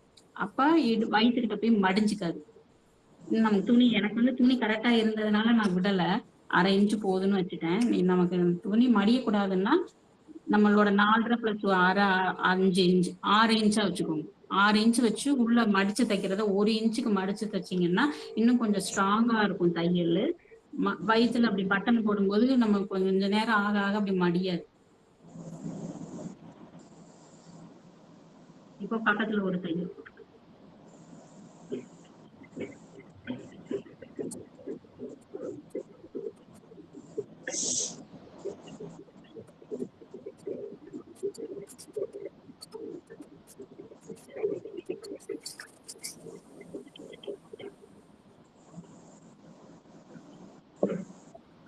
அப்ப இது வயிற்றுக்கிட்ட போய் மடிஞ்சுக்காது. நமக்கு துணி எனக்கு வந்து துணி கரெக்டா இருந்ததுனால நான் விடல, 1/2 இன்ச்சு போதுன்னு வச்சுட்டேன். நமக்கு துணி மடியக்கூடாதுன்னா நம்மளோட 4.5 + 1/2 5 இன்ச்சு 6 இன்ச்சா வச்சுக்கோங்க. 6 இன்ச்சு வச்சு உள்ள மடிச்சு தைக்கிறத 1 இன்ச்சுக்கு மடிச்சு தைச்சீங்கன்னா இன்னும் கொஞ்சம் ஸ்ட்ராங்கா இருக்கும் தையல். வயிற்றுல அப்படி பட்டன் போடும்போது நம்ம கொஞ்ச நேரம் ஆக ஆக அப்படி மடியாது. இப்போ பக்கத்துல ஒரு தையல்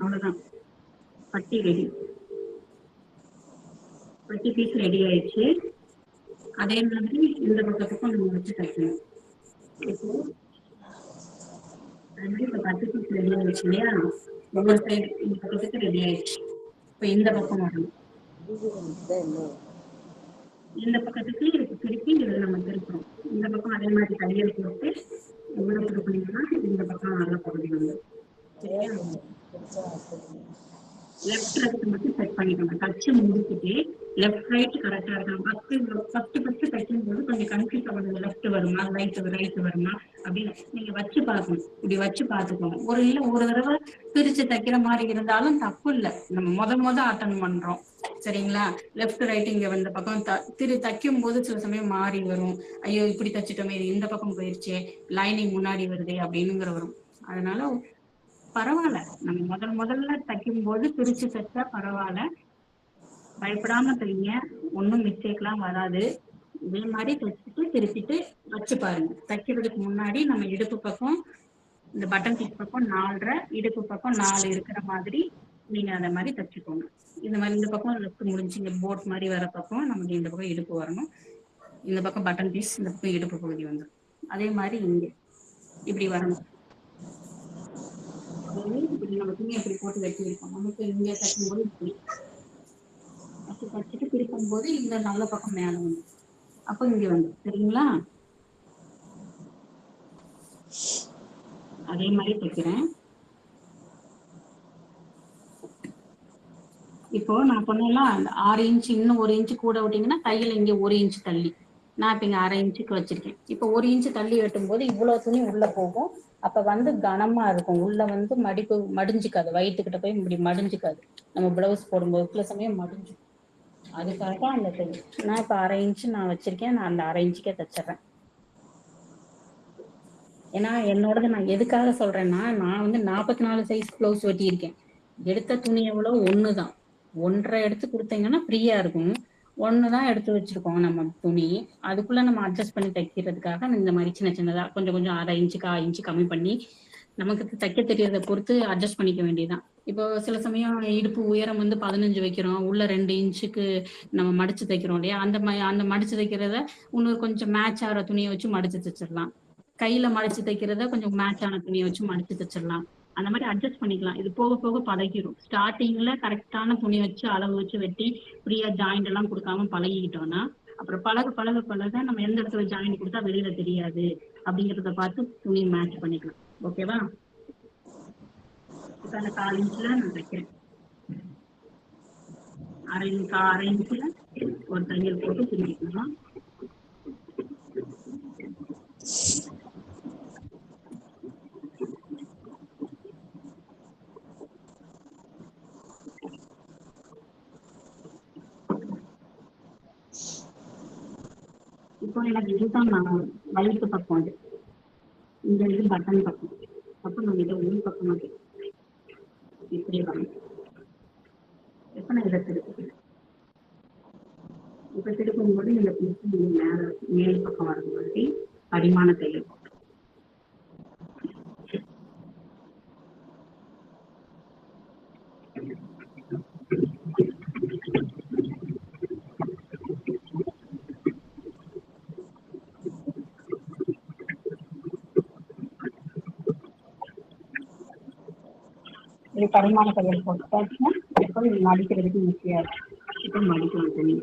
அவ்வளவுதான். பட்டி ரெடி, பட்டி பீஸ் ரெடி ஆயிடுச்சு. அதே மாதிரி இந்த பக்கத்துக்கும் நம்ம வச்சு தைக்கணும். இப்போ பட்டி பீஸ் ரெடி ஆயிடுச்சு இல்லையா, ஒவ்வொரு சைடு இந்த பக்கத்துக்கு ரெடி ஆயிடுச்சு. இப்போ இந்த பக்கம் வரணும். இந்த பக்கத்துக்கு திருப்பி இதில் நம்ம திருப்பணும். இந்த பக்கம் அதே மாதிரி தையல் போட்டு உள்ள திருப்பினீங்கன்னா இந்த பக்கம் நல்ல பகுதி வந்து லெஃப்ட் ரைட் மட்டும் செட் பண்ணிக்கோங்க. தச்சு முடிச்சுட்டு லெஃப்ட் ரைட் கரெக்டா இருக்கணும். ஃபர்ஸ்ட் தைக்கும் போது கொஞ்சம் கன்ஃபியூஸ் ஆகுது, லெஃப்ட் வருமா ரைட் வருமா அப்படின்னு நீங்க வச்சு பார்க்கணும். இப்படி வச்சு பார்த்துக்கோங்க. ஒரு தடவை பிரிச்சு தைக்கிற மாதிரி இருந்தாலும் தப்பு இல்லை. நம்ம முத அட்டன் பண்றோம் சரிங்களா. லெஃப்ட் ரைட் இங்க வந்த பக்கம் தைக்கும் போது சில சமயம் மாறி வரும். ஐயோ இப்படி தச்சுட்டோமே, இது இந்த பக்கம் போயிருச்சே, லைனிங் முன்னாடி வருதே அப்படின்னுங்கிற வரும். அதனால பரவாயில்ல, நம்ம முதல்ல தைக்கும் போது பிரிச்சு தைச்சா பரவாயில்ல. பயப்படாம தைங்க, ஒன்னும் மிஸ்டேக்லாம் வராது. இதே மாதிரி தைச்சிட்டு திருப்பிட்டு வச்சு பாருங்க. தைக்கிறதுக்கு முன்னாடி நம்ம இடுப்பு பக்கம் இந்த பட்டன் பீஸ் பக்கம் 4.5, இடுப்பு பக்கம் 4 இருக்கிற மாதிரி நீங்க அந்த மாதிரி தைச்சுக்கோங்க. இந்த மாதிரி இந்த பக்கம் லெஃப்ட் முடிஞ்சுங்க போட் மாதிரி வர பக்கம் நமக்கு இந்த பக்கம் இடுப்பு வரணும். இந்த பக்கம் பட்டன் பீஸ், இந்த பக்கம் இடுப்பு பகுதி வந்துடும். அதே மாதிரி இங்க இப்படி வரணும். நம்ம துணி எப்படி போட்டு வெட்டியிருக்கோம், நமக்கு இங்க தைக்கும் போது இப்படி தைச்சிட்டு பிரிக்கும் போது இந்த நல்ல பக்கம் மேல வந்து அப்ப இங்க வந்து சரிங்களா. அதே மாதிரி தைக்கிறேன். இப்போ நான் சொன்னேன்ல அந்த 6 இன்ச்சு இன்னும் 1 இன்ச்சு கூட விட்டீங்கன்னா தையல் இங்க 1 இன்ச்சு தள்ளி, நான் இப்ப இங்க 1/2 இன்ச்சுக்கு வச்சிருக்கேன். இப்போ 1 இன்ச்சு தள்ளி வெட்டும் போது இவ்வளவு துணி உள்ள போகும். அப்ப வந்து கனமா இருக்கும். உள்ள வந்து மடிஞ்சுக்காது, வயிற்றுக்கிட்ட போய் இப்படி மடிஞ்சுக்காது. நம்ம பிளவுஸ் போடும்போது சில சமயம் மடிஞ்சு, அதுக்காக தான் அந்த தையல். நான் இப்ப 1/2 இன்ச்சு நான் வச்சிருக்கேன். நான் அந்த 1/2 இன்ச்சுக்கே தைச்சிடறேன். ஏன்னா என்னோடது நான் எதுக்காக சொல்றேன்னா, நான் வந்து 44 சைஸ் பிளவுஸ் வெட்டியிருக்கேன். எடுத்த துணி எவ்வளவு, 1 தான். 1.5 எடுத்து கொடுத்தீங்கன்னா ஃப்ரீயா இருக்கும். 1 தான் எடுத்து வச்சிருக்கோம் நம்ம துணி. அதுக்குள்ள நம்ம அட்ஜஸ்ட் பண்ணி தைக்கிறதுக்காக இந்த மாதிரி சின்ன சின்னதா கொஞ்சம் 1/2 இன்ச்சுக்கு 1/2 இன்ச்சு கம்மி பண்ணி நமக்கு தைக்க தெரியறதை பொறுத்து அட்ஜஸ்ட் பண்ணிக்க வேண்டியதுதான். இப்போ சில சமயம் இடுப்பு உயரம் வந்து 15 வைக்கிறோம், உள்ள 2 இன்ச்சுக்கு நம்ம மடிச்சு தைக்கிறோம் இல்லையா, அந்த மடிச்சு தைக்கிறத இன்னொரு கொஞ்சம் மேட்ச் ஆகிற துணியை வச்சு மடிச்சு தைச்சிடலாம். கையில மடிச்சு தைக்கிறத கொஞ்சம் மேட்ச் ஆன துணியை வச்சு மடிச்சு தைச்சிடலாம். அந்த மாதிரி அட்ஜஸ்ட் பண்ணிக்கலாம். இது போக போக பழகிடும். ஸ்டார்டிங்ல கரெக்டான துணி வச்சு அளவு வச்சு வெட்டி ஃப்ரீயா ஜாயிண்ட் எல்லாம் கொடுக்காம பழகிக்கிட்டோம்னா அப்புறம் பழக நம்ம எந்த இடத்துல ஜாயிண்ட் கொடுத்தா வெளியில தெரியாது அப்படிங்கிறத பார்த்து துணி மேட்ச் பண்ணிக்கலாம். ஓகேவா. இப்ப அந்த 1/4 இன்ச்சுல நான் தைக்கிறேன். 1/2 இன்ச்சுல ஒரு தையல் போட்டு திரும்பிக்கலாம். இப்போ எனக்கு இதுதான் நான் வயிற்று பக்கம், அது இந்த இது பட்டன் பக்கம். அப்போ நம்ம இதை உள் பக்கமாக இப்படி வரணும். எப்ப நான் இதை திருப்பி இப்ப திருப்பும்போது இந்த பிடிச்சி நீங்க மேல் பக்கம் வர மாதிரி அடிமான தையல் போட்டு இது பரிமாண தையல் போட்டாச்சுன்னா இப்போ இது மடிக்கிறதுக்கு ஈஸியா இருக்கும். இப்போ மடிக்கலாம் துணி.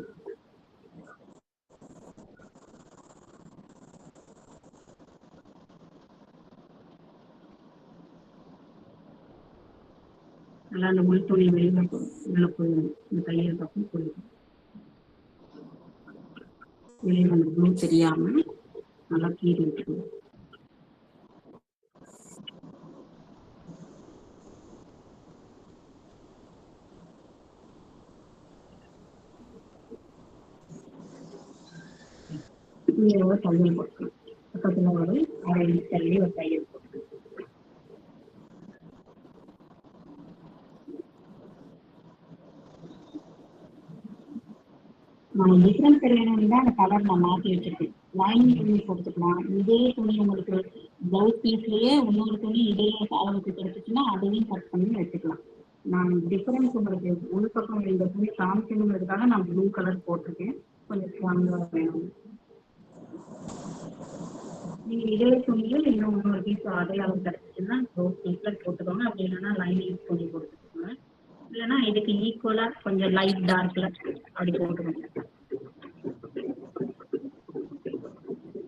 நல்லா அந்த முள் துணி வெளியில உள்ள போயிடும். இந்த தையல் பக்கம் போயிடும். வெளியில அந்த ப்ளூ தெரியாம நல்லா கீறி விட்டுருவோம். இங்க ஒரு தையல் போட்டு பக்கத்துல ஒரு 1/2 இன்ச் தள்ளி ஒரு தையல் போட்டு நான் டிஃப்ரெண்ட் தெரியணும்னு தான் அந்த கலர் நான் மாற்றி வச்சிருக்கேன். லைனிங் துணி கொடுத்துக்கலாம். இதே துணி உங்களுக்கு பிளவுஸ் பீஸ்லயே இன்னொரு துணி இதே அளவுக்கு கிடைச்சிச்சுன்னா அதையும் கட் பண்ணி வச்சுக்கலாம். நான் டிஃபரன்ஸ் உங்களுக்கு உள் பக்கம் இந்த துணி காமிக்கணுங்கிறதுக்காக நான் ப்ளூ கலர் போட்டிருக்கேன். கொஞ்சம் ஸ்ட்ராங்கா வேணும். நீங்க இதே துணியில் இன்னும் இன்னொரு பீஸ் அதே அளவு கிடைச்சிச்சுன்னா ப்ளவுஸ் பீஸ்ல போட்டுக்கோங்க. அப்படி இல்லைன்னா லைனிங் துணி கொடுத்துக்கோங்க. இல்லைன்னா இதுக்கு ஈக்குவலா கொஞ்சம் லைட் டார்க்ல அப்படி போட்டுக்கோங்க.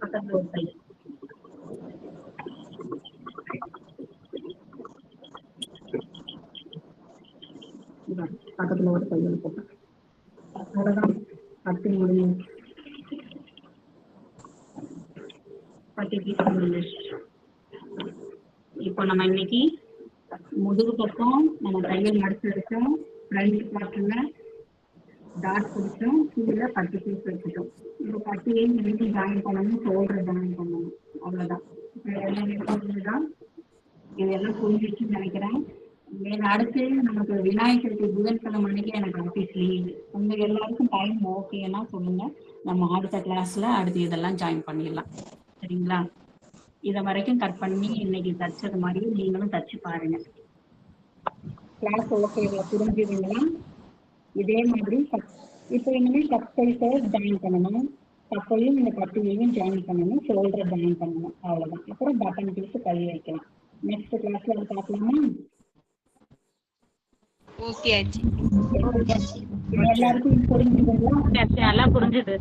பக்கத்துல ஒரு தையல் பக்கத்துல ஒரு தையல் போட்டேன். அவ்வளவுதான். 10 முடியும். 10 பீஸ் முடிஞ்சிருச்சு. இப்போ நம்ம இன்னைக்கு முதுகு பக்கம் நம்ம தையல் மடிச்சு வச்சோம். ஃப்ரண்ட் பார்ட்ல டாட் பிடிச்சோம். கீழே 10 பீஸ் வச்சுட்டோம். இப்போ 10 ரெண்டு ஜாயின் பண்ணணும். ஷோல்டர் ஜாயின் பண்ணணும். அவ்வளவுதான். இப்போ எல்லாமே புரிஞ்சுதான். இதெல்லாம் புரிஞ்சிச்சுன்னு நினைக்கிறேன். அடுத்து நமக்கு விநாயகர் சதுர்த்தி புதன்கிழமை அன்னைக்கு எனக்கு ஆஃபீஸ் லீவ். உங்க எல்லாருக்கும் டைம் ஓகேன்னா சொல்லுங்க. நம்ம அடுத்த கிளாஸ்ல அடுத்து இதெல்லாம் ஜாயின் பண்ணிடலாம். சரிங்களா? இதை வரைக்கும் கட் பண்ணி இன்னைக்கு தச்சது மாதிரி நீங்களும் தச்சு பாருங்க. கிளாஸ் ஓகேவா? புரிஞ்சுதுங்களா? இதே மாதிரி இப்போ இனிமேல் கப்பைஸை ஜாயின் பண்ணணும். கப்பையும் இந்த கட்டியையும் ஜாயின் பண்ணணும். ஷோல்டரை ஜாயின் பண்ணணும். அவ்வளோதான். அப்புறம் பட்டன் பீஸ் கை வைக்கலாம். நெக்ஸ்ட் கிளாஸ்ல அதை பார்க்கலாமா? ஓகே ஆச்சி. எல்லாருக்கும் புரிஞ்சுதுங்களா? நல்லா புரிஞ்சுது.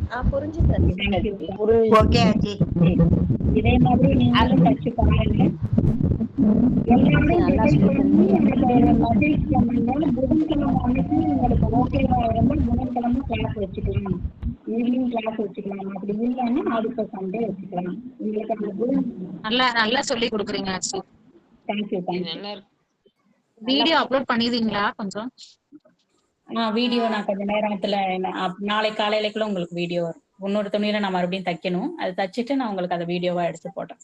ஓகே ஆச்சி. இதே மாதிரி நீங்களும் தச்சு பாருங்க. மெசேஜ் பண்ணுங்க. புதன்கிழமை அன்னைக்கு உங்களுக்கு ஓகேவா இருந்தால் புதன்கிழமை கிளாஸ் வச்சுக்கலாம். ஈவினிங் கிளாஸ் வச்சுக்கலாம். அப்படி இல்லைன்னா அடுத்த சண்டே வச்சுக்கலாம். உங்களுக்கு அந்த புதன் நல்லா சொல்லி கொடுக்குறீங்க ஆச்சி. தேங்க்யூ. நல்லா இருக்கு. வீடியோ அப்லோட் பண்ணிடுவீங்களா கொஞ்சம்? வீடியோ நான் கொஞ்ச நேரத்துல நாளை காலையிலக்குள்ள உங்களுக்கு வீடியோ வரும். இன்னொரு துணியில நான் மறுபடியும் தைக்கணும். அதை தச்சுட்டு நான் உங்களுக்கு அதை வீடியோவா எடுத்து போட்டேன்.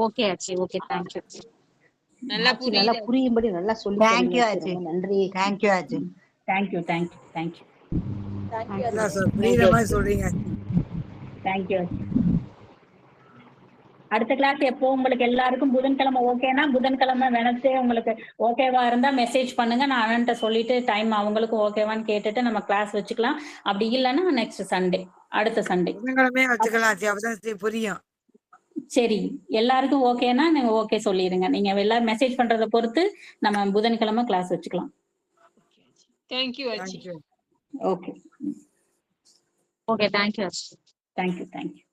ஓகே ஆச்சி. Okay, thank you. நல்லா புரியும்படி நல்லா சொல்லி தேங்க்யூ ஆச்சி. நன்றி. தேங்க்யூ ஆச்சி. தேங்க்யூ. சொல்றீங்க. தேங்க்யூ. அடுத்த கிளாஸ் எப்போ உங்களுக்கு எல்லாருக்கும் புதன்கிழமை ஓகேனா புதன்கிழமை வெனஸ்டே உங்களுக்கு ஓகேவா இருந்தா மெசேஜ் பண்ணுங்க. நான் அண்ணன்ட்ட சொல்லிட்டு டைம் அவங்களுக்கும் ஓகேவான்னு கேட்டுட்டு நம்ம கிளாஸ் வச்சுக்கலாம். அப்படி இல்லைன்னா நெக்ஸ்ட் சண்டே, அடுத்த சண்டே வச்சுக்கலாம். புரியும். சரி, எல்லாருக்கும் ஓகேனா நீங்க ஓகே சொல்லிடுங்க. நீங்க எல்லாரும் மெசேஜ் பண்றதை பொறுத்து நம்ம புதன்கிழமை கிளாஸ் வச்சுக்கலாம். தேங்க்யூ ஆச்சி. ஓகே. Okay, thank you. தேங்க்யூ.